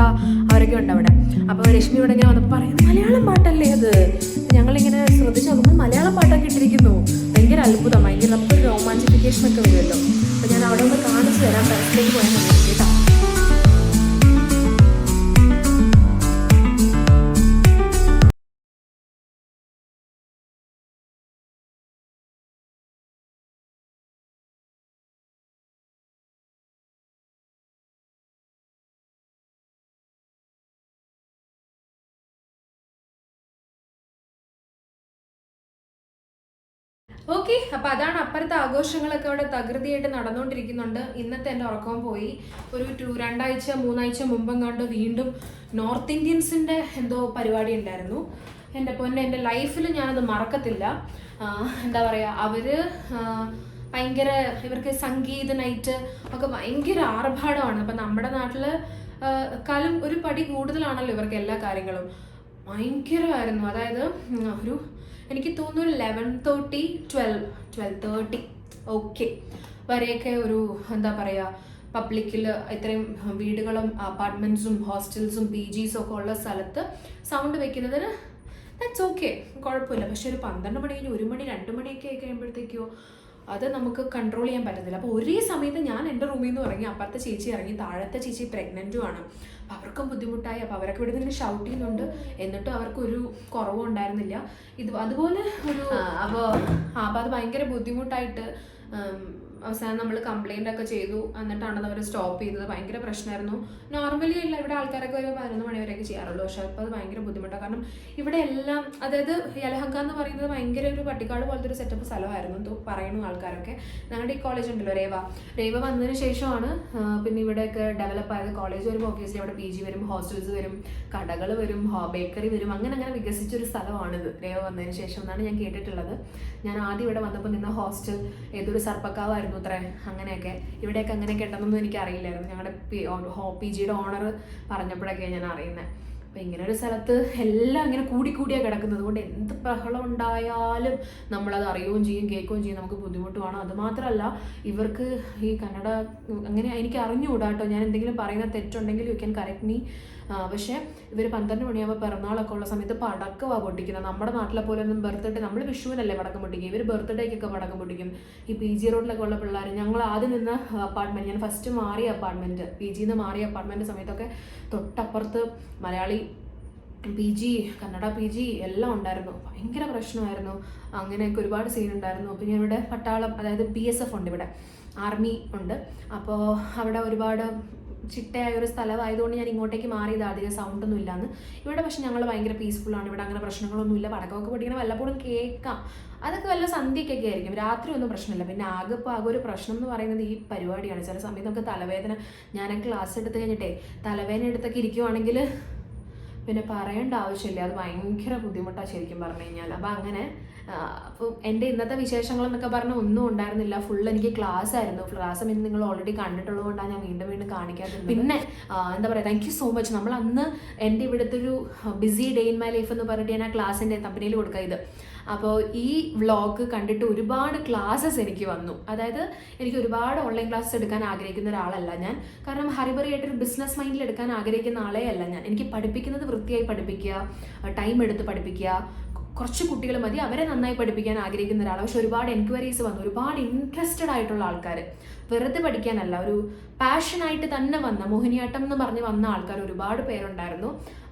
അവരൊക്കെ ഉണ്ട് അവിടെ. അപ്പോൾ രശ്മി ഇവിടെ ഇങ്ങനെ വന്നപ്പോൾ പറയുന്നത് മലയാളം പാട്ടല്ലേ അത്. ഞങ്ങളിങ്ങനെ ശ്രദ്ധിച്ച് നോക്കുമ്പോൾ മലയാളം പാട്ടൊക്കെ ഇട്ടിരിക്കുന്നു. ഭയങ്കര അത്ഭുതം, ഭയങ്കര നമുക്കൊരു റൊമാൻറ്റിഫിക്കേഷനൊക്കെ വരുമല്ലോ. അപ്പോൾ ഞാൻ അവിടെ ഒന്ന് കാണിച്ചു തരാം. ടെറസിലേക്ക് പോയാൽ മതി കേട്ടോ. ഓക്കെ, അപ്പോൾ അതാണ് അപ്പുറത്തെ ആഘോഷങ്ങളൊക്കെ അവിടെ തകൃതിയായിട്ട് നടന്നുകൊണ്ടിരിക്കുന്നുണ്ട്. ഇന്നത്തെ എൻ്റെ ഉറക്കം പോയി. ഒരു 2-3 ആഴ്ച മുമ്പം കണ്ട് വീണ്ടും നോർത്ത് ഇന്ത്യൻസിൻ്റെ എന്തോ പരിപാടി ഉണ്ടായിരുന്നു. എൻ്റെ പൊന്നെ, എൻ്റെ ലൈഫിൽ ഞാനത് മറക്കത്തില്ല. എന്താ പറയുക, അവർ ഭയങ്കര, ഇവർക്ക് സംഗീത നൈറ്റ് ഒക്കെ ഭയങ്കര ആർഭാടമാണ്. അപ്പം നമ്മുടെ നാട്ടിൽ കാലം ഒരു പടി കൂടുതലാണല്ലോ ഇവർക്ക് എല്ലാ കാര്യങ്ങളും. ഭയങ്കരമായിരുന്നു. അതായത് ഒരു എനിക്ക് തോന്നുന്നു 11:30 12:30 ഓക്കെ വരെയൊക്കെ ഒരു എന്താ പറയുക പബ്ലിക്കിൽ ഇത്രയും വീടുകളും അപ്പാർട്ട്മെൻറ്റ്സും ഹോസ്റ്റൽസും PGs ഒക്കെ ഉള്ള സ്ഥലത്ത് സൗണ്ട് വെക്കുന്നതിന് ദാറ്റ്സ് ഓക്കെ, കുഴപ്പമില്ല. പക്ഷെ ഒരു 12 മണി കഴിഞ്ഞ് 1 മണി 2 മണിയൊക്കെ ആയി കഴിയുമ്പോഴത്തേക്കോ അത് നമുക്ക് കൺട്രോൾ ചെയ്യാൻ പറ്റത്തില്ല. അപ്പോൾ ഒരേ സമയത്ത് ഞാൻ എൻ്റെ റൂമിൽ നിന്ന് ഇറങ്ങി, അപ്പുറത്തെ ചേച്ചി ഇറങ്ങി, താഴത്തെ ചേച്ചി പ്രഗ്നൻറ്റും ആണ്. അപ്പോൾ അവർക്കും ബുദ്ധിമുട്ടായി. അപ്പോൾ അവരൊക്കെ ഇവിടെ നിന്ന് ഷൗട്ട് ചെയ്യുന്നുണ്ട്, എന്നിട്ടും അവർക്കൊരു കുറവും ഉണ്ടായിരുന്നില്ല. അതുപോലെ ഒരു അപ്പോൾ അത് ഭയങ്കര ബുദ്ധിമുട്ടായിട്ട് അവസാനം നമ്മൾ കംപ്ലൈൻ്റ് ഒക്കെ ചെയ്തു. എന്നിട്ടാണ് അവർ സ്റ്റോപ്പ് ചെയ്തത്. ഭയങ്കര പ്രശ്നമായിരുന്നു. നോർമലി അല്ല ഇവിടെ ആൾക്കാരൊക്കെ ഒരു 11 മണി വരെയൊക്കെ ചെയ്യാറുള്ളൂ. പക്ഷെ അപ്പോൾ അത് ഭയങ്കര ബുദ്ധിമുട്ടാണ്. കാരണം ഇവിടെ എല്ലാം, അതായത് യലഹങ്ക എന്ന് പറയുന്നത് ഭയങ്കര ഒരു പട്ടിക്കാട് പോലത്തെ ഒരു സെറ്റപ്പ് സ്ഥലമായിരുന്നു പറയുന്നു ആൾക്കാരൊക്കെ. ഞങ്ങളുടെ ഈ കോളേജ് ഉണ്ടല്ലോ രേവ വന്നതിന് ശേഷമാണ് പിന്നെ ഇവിടെയൊക്കെ ഡെവലപ്പ് ആയത്. കോളേജ് വരുമ്പോൾ ഓബിയസ്ലി അവിടെ PG വരും, ഹോസ്റ്റൽസ് വരും, കടകൾ വരും, ബേക്കറി വരും, അങ്ങനെ വികസിച്ചൊരു സ്ഥലമാണിത് രേവ വന്നതിന് ശേഷം എന്നാണ് ഞാൻ കേട്ടിട്ടുള്ളത്. ഞാൻ ആദ്യം ഇവിടെ വന്നപ്പോൾ നിന്ന ഹോസ്റ്റൽ ഏതൊരു സർപ്പക്കാവായിരുന്നു അത്ര. അങ്ങനെയൊക്കെ ഇവിടെയൊക്കെ അങ്ങനെയൊക്കെ ഉണ്ടെന്നൊന്നും എനിക്ക് അറിയില്ലായിരുന്നു. ഞങ്ങളുടെ PGയുടെ ഓണർ പറഞ്ഞപ്പോഴൊക്കെയാണ് ഞാൻ അറിയുന്നത്. അപ്പം ഇങ്ങനെ ഒരു സ്ഥലത്ത് എല്ലാം ഇങ്ങനെ കൂടിയാണ് കിടക്കുന്നത്. അതുകൊണ്ട് എന്ത് ബഹളം ഉണ്ടായാലും നമ്മളത് അറിയുകയും ചെയ്യും, കേൾക്കുകയും ചെയ്യും. നമുക്ക് ബുദ്ധിമുട്ടുമാണ്. അതുമാത്രമല്ല ഇവർക്ക് ഈ കന്നഡ അങ്ങനെ എനിക്ക് അറിഞ്ഞുകൂടാ കേട്ടോ. ഞാൻ എന്തെങ്കിലും പറയുന്ന തെറ്റുണ്ടെങ്കിൽ യു ക്യാൻ കറക്റ്റ് മീ. പക്ഷേ ഇവർ 12 മണിയാകുമ്പോൾ പിറന്നാളൊക്കെ ഉള്ള സമയത്ത് പടക്കമാണ് പൊട്ടിക്കുന്നത്. നമ്മുടെ നാട്ടിലെ പോലെ ഒന്നും ബർത്ത്ഡേ, നമ്മൾ വിഷുവിനല്ലേ പടക്കം പൊട്ടിക്കും, ഇവർ ബർത്ത്ഡേക്കൊക്കെ പടക്കം പൊട്ടിക്കും. ഈ PG റോഡിലൊക്കെ ഉള്ള പിള്ളേർ, ഞങ്ങൾ ആദ്യം നിന്ന അപ്പാർട്ട്മെൻറ്റ്, ഞാൻ ഫസ്റ്റ് മാറിയ അപ്പാർട്ട്മെൻറ്റ്, PGന്ന് മാറിയ അപ്പാർട്ട്മെൻറ്റ് സമയത്തൊക്കെ തൊട്ടപ്പുറത്ത് മലയാളി PG, കന്നഡ PG എല്ലാം ഉണ്ടായിരുന്നു. ഭയങ്കര പ്രശ്നമായിരുന്നു. അങ്ങനെയൊക്കെ ഒരുപാട് സീൻ ഉണ്ടായിരുന്നു. പിന്നെ ഇവിടെ പട്ടാളം, അതായത് BSF ഉണ്ട്, ഇവിടെ ആർമി ഉണ്ട്. അപ്പോൾ അവിടെ ഒരുപാട് ചിട്ടയായ ഒരു സ്ഥലമായതുകൊണ്ട് ഞാൻ ഇങ്ങോട്ടേക്ക് മാറിയത്. അധികം സൗണ്ടൊന്നും ഇല്ലാന്ന്. ഇവിടെ പക്ഷെ ഞങ്ങൾ ഭയങ്കര പീസ്ഫുള്ളാണ്. ഇവിടെ അങ്ങനെ പ്രശ്നങ്ങളൊന്നുമില്ല. പടക്കമൊക്കെ പൊട്ടിക്കണം, വല്ലപ്പോഴും കേൾക്കാം. അതൊക്കെ വല്ല സന്ധ്യക്കൊക്കെ ആയിരിക്കും, രാത്രി ഒന്നും പ്രശ്നമില്ല. പിന്നെ ആകെ ഒരു പ്രശ്നം എന്ന് പറയുന്നത് ഈ പരിപാടിയാണ്. ചില സമയത്ത് നമുക്ക് തലവേദന, ഞാൻ ക്ലാസ് എടുത്ത് കഴിഞ്ഞിട്ടേ തലവേദന എടുത്തൊക്കെ ഇരിക്കുവാണെങ്കിൽ പിന്നെ പറയേണ്ട ആവശ്യമില്ല. അത് ഭയങ്കര ബുദ്ധിമുട്ടാണ് ശരിക്കും പറഞ്ഞു കഴിഞ്ഞാൽ. അപ്പം അങ്ങനെ അപ്പോൾ എൻ്റെ ഇന്നത്തെ വിശേഷങ്ങളെന്നൊക്കെ പറഞ്ഞാൽ ഒന്നും ഉണ്ടായിരുന്നില്ല. ഫുൾ എനിക്ക് ക്ലാസ് ആയിരുന്നു. ക്ലാസ് ഇന്ന് നിങ്ങൾ ഓൾറെഡി കണ്ടിട്ടുള്ളത് കൊണ്ടാണ് ഞാൻ വീണ്ടും കാണിക്കാറുണ്ട്. പിന്നെ എന്താ പറയുക, താങ്ക് യു സോ മച്ച്. നമ്മൾ അന്ന് എൻ്റെ ഇവിടുത്തെ ഒരു BC day in my life എന്ന് പറഞ്ഞിട്ട് ഞാൻ ആ ക്ലാസ്സിൻ്റെ കമ്പനിയിൽ കൊടുക്കുക ഇത്. അപ്പോൾ ഈ വ്ളോഗ് കണ്ടിട്ട് ഒരുപാട് ക്ലാസ്സസ് എനിക്ക് വന്നു. അതായത് എനിക്ക് ഒരുപാട് ഓൺലൈൻ ക്ലാസ്സസ് എടുക്കാൻ ആഗ്രഹിക്കുന്ന ഒരാളല്ല ഞാൻ. കാരണം ഹറിബറിയായിട്ടൊരു ബിസിനസ് മൈൻഡിൽ എടുക്കാൻ ആഗ്രഹിക്കുന്ന ആളേ അല്ല ഞാൻ. എനിക്ക് പഠിപ്പിക്കുന്നത് വൃത്തിയായി പഠിപ്പിക്കുക, ടൈം എടുത്ത് പഠിപ്പിക്കുക, കുറച്ച് കുട്ടികൾ മതി, അവരെ നന്നായി പഠിപ്പിക്കാൻ ആഗ്രഹിക്കുന്ന ഒരാൾ. പക്ഷെ ഒരുപാട് എൻക്വയറീസ് വന്നു, ഒരുപാട് ഇൻട്രസ്റ്റഡ് ആയിട്ടുള്ള ആൾക്കാർ, വെറുതെ പഠിക്കാനല്ല, ഒരു പാഷനായിട്ട് തന്നെ വന്ന, മോഹിനിയാട്ടം എന്ന് പറഞ്ഞ് വന്ന ആൾക്കാർ ഒരുപാട് പേരുണ്ടായിരുന്നു.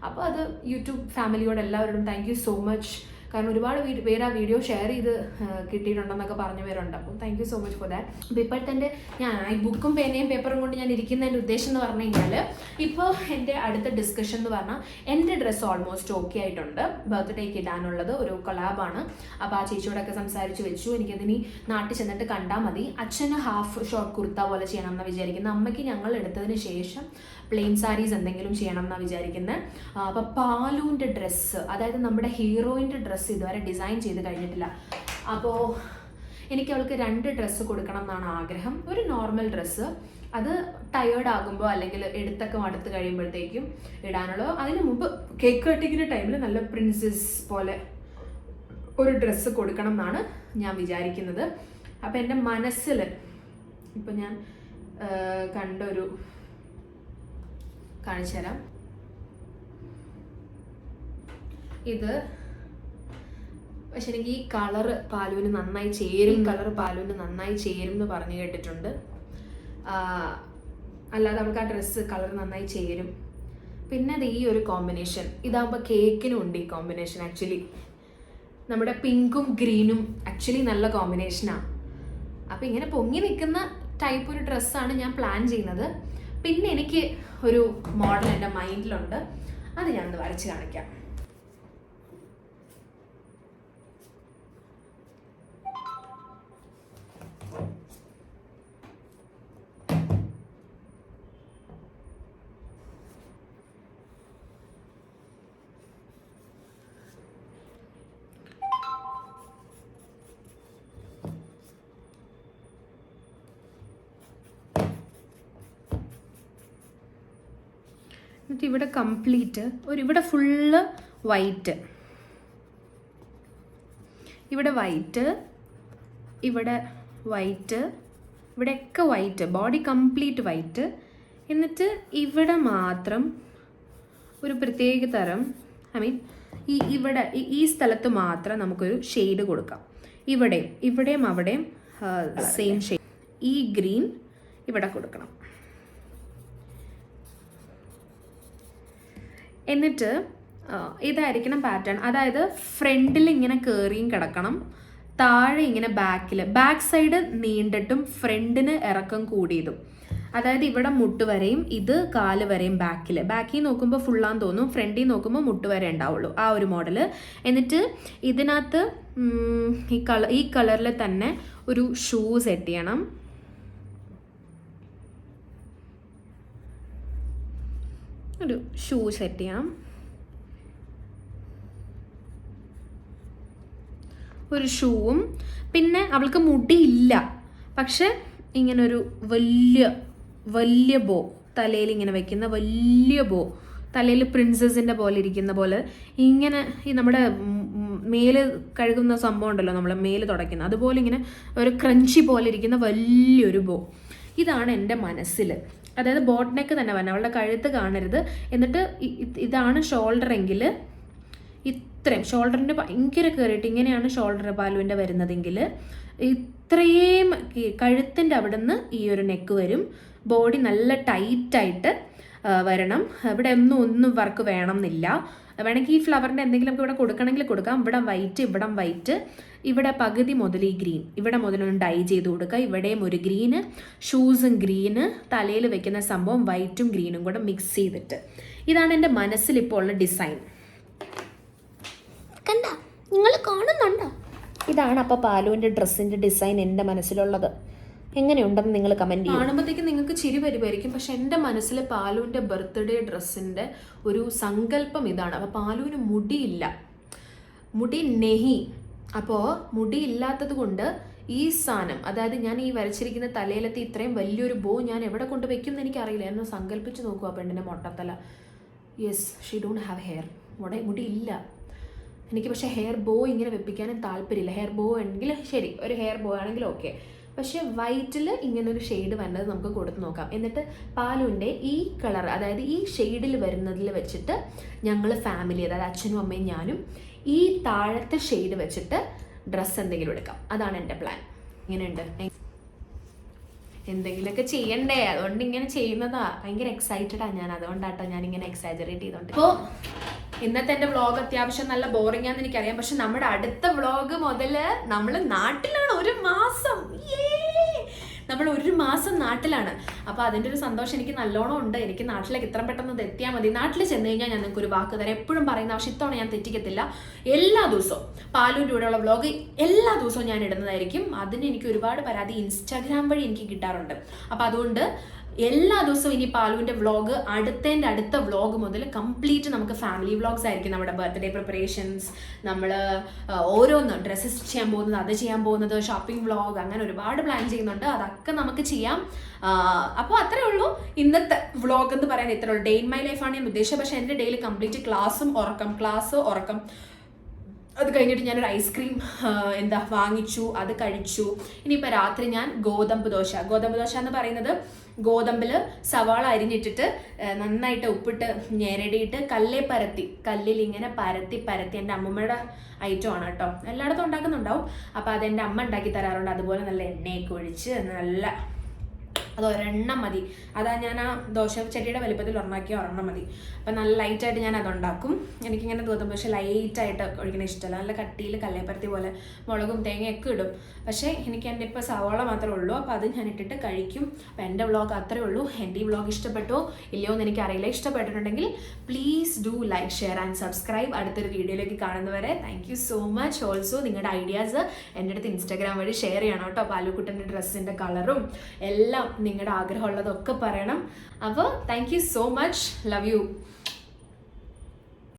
അപ്പോൾ അത് യൂട്യൂബ് ഫാമിലിയോട് എല്ലാവരോടും താങ്ക് യു സോ മച്ച്. കാരണം ഒരുപാട് പേര് ആ വീഡിയോ ഷെയർ ചെയ്ത് കിട്ടിയിട്ടുണ്ടെന്നൊക്കെ പറഞ്ഞ പേരുണ്ട്. അപ്പം thank you so much for that. അപ്പോൾ ഇപ്പോഴത്തെ ഞാൻ ഈ ബുക്കും പേനയും പേപ്പറും കൊണ്ട് ഞാൻ ഇരിക്കുന്നതിൻ്റെ ഉദ്ദേശം എന്ന് പറഞ്ഞു കഴിഞ്ഞാൽ, ഇപ്പോൾ എൻ്റെ അടുത്ത ഡിസ്കഷൻ എന്ന് പറഞ്ഞാൽ എൻ്റെ ഡ്രസ്സ് ഓൾമോസ്റ്റ് ഓക്കെ ആയിട്ടുണ്ട്. ബർത്ത്ഡേക്ക് ഇടാനുള്ളത് ഒരു കൊളാബാണ്. അപ്പോൾ ആ ചേച്ചിയോടൊക്കെ സംസാരിച്ച് വെച്ചു. എനിക്കതിനി നാട്ടിൽ ചെന്നിട്ട് കണ്ടാൽ മതി. അച്ഛന് ഹാഫ് ഷോർട്ട് കുർത്ത പോലെ ചെയ്യണം എന്നാണ് വിചാരിക്കുന്നത്. അമ്മയ്ക്ക് ഞങ്ങൾ എടുത്തതിന് ശേഷം പ്ലെയിൻ സാരീസ് എന്തെങ്കിലും ചെയ്യണം എന്നാണ് വിചാരിക്കുന്നത്. അപ്പോൾ പാലുവിൻ്റെ ഡ്രസ്സ്, അതായത് നമ്മുടെ ഹീറോയിൻ്റെ ഡ്രസ്സ് ഇതുവരെ ഡിസൈൻ ചെയ്ത് കഴിഞ്ഞിട്ടില്ല. അപ്പോൾ എനിക്ക് അവൾക്ക് 2 ഡ്രസ്സ് കൊടുക്കണം എന്നാണ് ആഗ്രഹം. ഒരു നോർമൽ ഡ്രസ്സ്, അത് ടയേർഡ് ആകുമ്പോൾ അല്ലെങ്കിൽ എടുത്തൊക്കെ മടുത്ത് കഴിയുമ്പോഴത്തേക്കും ഇടാനുള്ളൂ. അതിന് മുമ്പ് കേക്ക് കട്ടിങ്ങിൻ്റെ ടൈമിൽ നല്ല പ്രിൻസസ് പോലെ ഒരു ഡ്രസ്സ് കൊടുക്കണം എന്നാണ് ഞാൻ വിചാരിക്കുന്നത്. അപ്പോൾ എൻ്റെ മനസ്സിൽ ഇപ്പം ഞാൻ കണ്ടൊരു കാണിച്ചു തരാം. ഇത് പക്ഷെ എനിക്ക് ഈ കളറ് പാലുവിന് നന്നായി ചേരും, എന്ന് പറഞ്ഞു കേട്ടിട്ടുണ്ട്. അല്ലാതെ അവൾക്ക് ആ ഡ്രസ്സ് കളർ നന്നായി ചേരും. പിന്നെ അത് ഈ ഒരു കോമ്പിനേഷൻ, ഇതാകുമ്പോൾ കേക്കിനും ഉണ്ട് ഈ കോമ്പിനേഷൻ. ആക്ച്വലി നമ്മുടെ പിങ്കും ഗ്രീനും ആക്ച്വലി നല്ല കോമ്പിനേഷനാണ്. അപ്പോൾ ഇങ്ങനെ പൊങ്ങി നിൽക്കുന്ന ടൈപ്പ് ഒരു ഡ്രസ്സാണ് ഞാൻ പ്ലാൻ ചെയ്യുന്നത്. പിന്നെ എനിക്ക് ഒരു മോഡൽ എൻ്റെ മൈൻഡിലുണ്ട്, അത് ഞാനൊന്ന് വരച്ച് കാണിക്കാം. എന്നിട്ട് ഇവിടെ കംപ്ലീറ്റ് ഇവിടെ ഫുള്ള് വൈറ്റ്, ഇവിടെ വൈറ്റ്, ഇവിടെ വൈറ്റ്, ഇവിടെയൊക്കെ വൈറ്റ്, ബോഡി കംപ്ലീറ്റ് വൈറ്റ്. എന്നിട്ട് ഇവിടെ മാത്രം ഒരു പ്രത്യേക തരം, ഐ മീൻ ഇവിടെ ഈ സ്ഥലത്ത് മാത്രം നമുക്കൊരു ഷെയ്ഡ് കൊടുക്കാം. ഇവിടെയും അവിടെയും സെയിം ഷെയ്ഡ്. ഈ ഗ്രീൻ ഇവിടെ കൊടുക്കണം. എന്നിട്ട് ഇതായിരിക്കണം പാറ്റേൺ. അതായത് ഫ്രണ്ടിൽ ഇങ്ങനെ കയറിയും കിടക്കണം, താഴെ ഇങ്ങനെ ബാക്ക് സൈഡ് നീണ്ടിട്ടും ഫ്രണ്ടിന് ഇറക്കം കൂടിയതും. അതായത് ഇവിടെ മുട്ട് വരെയും ഇത് കാല് വരെയും ബാക്കിൽ നോക്കുമ്പോൾ ഫുള്ളാന്ന് തോന്നും, ഫ്രണ്ടിൽ നോക്കുമ്പോൾ മുട്ട് വരെ ഉണ്ടാവുള്ളൂ, ആ ഒരു മോഡൽ. എന്നിട്ട് ഇതിനകത്ത് ഈ കളറിൽ തന്നെ ഒരു ഷൂ സെറ്റ് ചെയ്യണം. ഒരു ഷൂ സെറ്റ് ചെയ്യാം. ഒരു ഷൂവും, പിന്നെ അവൾക്ക് മുടിയില്ല, പക്ഷെ ഇങ്ങനൊരു വലിയ ബോ, തലയിൽ ഇങ്ങനെ വെക്കുന്ന വലിയ ബോ, തലയിൽ പ്രിൻസസിൻ്റെ പോലെ ഇരിക്കുന്ന പോലെ, ഇങ്ങനെ ഈ നമ്മുടെ മേല് കഴുകുന്ന സംഭവം ഉണ്ടല്ലോ, നമ്മൾ മേല് തുടയ്ക്കുന്ന അതുപോലെ ഇങ്ങനെ ഒരു ക്രഞ്ചി പോലെ ഇരിക്കുന്ന വലിയൊരു ബോ. ഇതാണ് എൻ്റെ മനസ്സിൽ. അതായത് ബോട്ട് നെക്ക് തന്നെ വരണം, അവളുടെ കഴുത്ത് കാണരുത്. എന്നിട്ട് ഇതാണ് ഷോൾഡർ എങ്കിൽ ഇത്രയും ഷോൾഡറിൻ്റെ ഭയങ്കര കയറിയിട്ട് ഇങ്ങനെയാണ് ഷോൾഡർ പാലുവിൻ്റെ വരുന്നതെങ്കിൽ ഇത്രയും കഴുത്തിൻ്റെ അവിടെ നിന്ന് ഈ ഒരു നെക്ക് വരും. ബോഡി നല്ല ടൈറ്റായിട്ട് വരണം. ഇവിടെ ഒന്നും വർക്ക് വേണം എന്നില്ല. വേണമെങ്കിൽ ഈ ഫ്ലവറിൻ്റെ എന്തെങ്കിലും നമുക്ക് ഇവിടെ കൊടുക്കണമെങ്കിൽ കൊടുക്കാം. ഇവിടെ വൈറ്റ്, ഇവിടെ പകുതി മുതൽ ഈ ഗ്രീൻ, ഇവിടെ മുതലൊന്ന് ഡൈ ചെയ്ത് കൊടുക്കുക. ഇവിടെയും ഒരു ഗ്രീന്, ഷൂസും ഗ്രീന്, തലയിൽ വെക്കുന്ന സംഭവം വൈറ്റും ഗ്രീനും കൂടെ മിക്സ് ചെയ്തിട്ട്. ഇതാണ് എൻ്റെ മനസ്സിൽ ഇപ്പോൾ ഉള്ള ഡിസൈൻ. കണ്ട, നിങ്ങൾ കാണുന്നുണ്ടോ? ഇതാണ് അപ്പോൾ പാലുവിൻ്റെ ഡ്രസ്സിൻ്റെ ഡിസൈൻ എൻ്റെ മനസ്സിലുള്ളത്. എങ്ങനെയുണ്ടെന്ന് നിങ്ങൾ കമൻറ്റ് ചെയ്യും. കാണുമ്പോഴത്തേക്കും നിങ്ങൾക്ക് ചിരി വരുമായിരിക്കും, പക്ഷെ എൻ്റെ മനസ്സിൽ പാലുവിൻ്റെ ബർത്ത്ഡേ ഡ്രസ്സിൻ്റെ ഒരു സങ്കല്പം ഇതാണ്. അപ്പോൾ പാലുവിന് മുടിയില്ല, മുടി നെഹി. അപ്പോൾ മുടി ഇല്ലാത്തത് കൊണ്ട് ഈ സാധനം, അതായത് ഞാൻ ഈ വരച്ചിരിക്കുന്ന തലയിലെത്തി ഇത്രയും വലിയൊരു ബോ ഞാൻ എവിടെ കൊണ്ട് വെക്കും എന്ന് എനിക്കറിയില്ല. എന്ന് സങ്കല്പിച്ച് നോക്കുക പെണ്ണിൻ്റെ മൊട്ടത്തല. Yes, she don't have hair, മുടി ഇല്ല. എനിക്ക് പക്ഷേ ഹെയർ ബോ ഇങ്ങനെ വെപ്പിക്കാനും താല്പര്യമില്ല. ഹെയർ ബോ ആണെങ്കിൽ ശരി, ഒരു ഹെയർ ബോ ആണെങ്കിൽ ഓക്കെ, പക്ഷേ വൈറ്റിൽ ഇങ്ങനൊരു ഷെയ്ഡ് വരുന്നത് നമുക്ക് കൊടുത്ത് നോക്കാം. എന്നിട്ട് പാലുവിൻ്റെ ഈ കളർ, അതായത് ഈ ഷെയ്ഡിൽ വരുന്നതിൽ വെച്ചിട്ട് ഞങ്ങൾ ഫാമിലി, അതായത് അച്ഛനും അമ്മയും ഞാനും ഈ താഴത്തെ ഷെയ്ഡ് വെച്ചിട്ട് ഡ്രസ്സ് എന്തെങ്കിലും എടുക്കാം. അതാണ് എൻ്റെ പ്ലാൻ. ഇങ്ങനെയുണ്ട്, എന്തെങ്കിലുമൊക്കെ ചെയ്യണ്ടേ, അതുകൊണ്ട് ഇങ്ങനെ ചെയ്യുന്നതാ. ഭയങ്കര എക്സൈറ്റഡാണ് ഞാൻ, അതുകൊണ്ടാട്ടോ ഞാനിങ്ങനെ എക്സാജറേറ്റ് ചെയ്തോണ്ട്. അപ്പോൾ ഇന്നത്തെ എൻ്റെ വ്ളോഗ് അത്യാവശ്യം നല്ല ബോറിംഗ് ആണെന്ന് എനിക്കറിയാം, പക്ഷെ നമ്മുടെ അടുത്ത വ്ളോഗ് മുതൽ നമ്മൾ നാട്ടിലാണ്. 1 മാസം, നമ്മൾ 1 മാസം നാട്ടിലാണ്. അപ്പോൾ അതിൻ്റെ ഒരു സന്തോഷം എനിക്ക് നല്ലോണം ഉണ്ട്. എനിക്ക് നാട്ടിലേക്ക് ഇത്ര പെട്ടെന്ന് എത്തിയാൽ മതി. നാട്ടിൽ ചെന്ന് കഴിഞ്ഞാൽ ഞാൻ നിങ്ങൾക്ക് ഒരു വാക്ക് തരാം, എപ്പോഴും പറയുന്ന, പക്ഷെ ഇത്തവണ ഞാൻ തെറ്റിക്കത്തില്ല. എല്ലാ ദിവസവും പാലുവിൻ്റെ കൂടെയുള്ള വ്ളോഗ് എല്ലാ ദിവസവും ഞാൻ ഇടുന്നതായിരിക്കും. അതിന് എനിക്ക് ഒരുപാട് പരാതി ഇൻസ്റ്റാഗ്രാം വഴി എനിക്ക് കിട്ടാറുണ്ട്. അപ്പോൾ അതുകൊണ്ട് എല്ലാ ദിവസവും ഇനി പാലുവിൻ്റെ വ്ളോഗ്, അടുത്ത വ്ളോഗ് മുതൽ കംപ്ലീറ്റ് നമുക്ക് ഫാമിലി വ്ളോഗ്സ് ആയിരിക്കും. നമ്മുടെ ബർത്ത്ഡേ പ്രിപ്പറേഷൻസ്, നമ്മൾ ഓരോന്ന് ഡ്രസ്സസ് ചെയ്യാൻ പോകുന്നത്, അത് ചെയ്യാൻ പോകുന്നത്, ഷോപ്പിംഗ് വ്ളോഗ്, അങ്ങനെ ഒരുപാട് പ്ലാൻ ചെയ്യുന്നുണ്ട്. അതൊക്കെ നമുക്ക് ചെയ്യാം. അപ്പോൾ അത്രേ ഉള്ളൂ ഇന്നത്തെ വ്ളോഗ് എന്ന് പറയാൻ. ഇത്രേ ഉള്ളൂ. ഡേ ഇൻ മൈ ലൈഫാണ് ഞാൻ ഉദ്ദേശിച്ചത്, പക്ഷേ എൻ്റെ ഡെയിലി കംപ്ലീറ്റ് ക്ലാസ് ഉറക്കം. അത് കഴിഞ്ഞിട്ട് ഞാനൊരു ഐസ്ക്രീം വാങ്ങിച്ചു, അത് കഴിച്ചു. ഇനിയിപ്പോൾ രാത്രി ഞാൻ ഗോതമ്പ് ദോശ എന്ന് പറയുന്നത് ഗോതമ്പിൽ സവാള അരിഞ്ഞിട്ടിട്ട് നന്നായിട്ട് ഉപ്പിട്ട് ഞെരടിയിട്ട് കല്ലിൽ ഇങ്ങനെ പരത്തി എൻ്റെ അമ്മമ്മയുടെ ഐറ്റം ആണ് കേട്ടോ. എല്ലായിടത്തും ഉണ്ടാക്കുന്നുണ്ടാവും. അപ്പോൾ അതെൻ്റെ അമ്മ ഉണ്ടാക്കി തരാറുണ്ട്. അതുപോലെ നല്ല എണ്ണയൊക്കെ ഒഴിച്ച് അത് ഒരെണ്ണം മതി. അതാ ഞാൻ ആ ദോശ ചട്ടിയുടെ വലിപ്പത്തിൽ ഒരെണ്ണം മതി. അപ്പം നല്ല ലൈറ്റായിട്ട് ഞാൻ അതുണ്ടാക്കും. എനിക്കിങ്ങനെ ഗോതമ്പ് ദോശ ലൈറ്റായിട്ട് ഒഴിക്കണ ഇഷ്ടമല്ല. നല്ല കട്ടിയിൽ കല്ലേപ്പരത്തി പോലെ മുളകും തേങ്ങയൊക്കെ ഇടും. പക്ഷേ എനിക്ക് എൻ്റെ ഇപ്പോൾ സവാള മാത്രമേ ഉള്ളൂ. അപ്പോൾ അത് ഞാൻ ഇട്ടിട്ട് കഴിക്കും. അപ്പോൾ എൻ്റെ വ്ളോഗ് അത്രേ ഉള്ളൂ. എൻ്റെ ഈ വ്ളോഗ് ഇഷ്ടപ്പെട്ടോ ഇല്ലയോ എന്ന് എനിക്കറിയില്ല. ഇഷ്ടപ്പെട്ടിട്ടുണ്ടെങ്കിൽ please do like, share and subscribe. അടുത്തൊരു വീഡിയോയിലേക്ക് കാണുന്നവരെ thank you so much. Also നിങ്ങളുടെ ഐഡിയാസ് എൻ്റെ അടുത്ത് ഇൻസ്റ്റാഗ്രാം വഴി ഷെയർ ചെയ്യണം കേട്ടോ. പാലുക്കുട്ടൻ്റെ ഡ്രസ്സിൻ്റെ കളറും എല്ലാം നിങ്ങളുടെ ആഗ്രഹമുള്ളതൊക്കെ പറയണം. അപ്പോൾ thank you so much. Love you.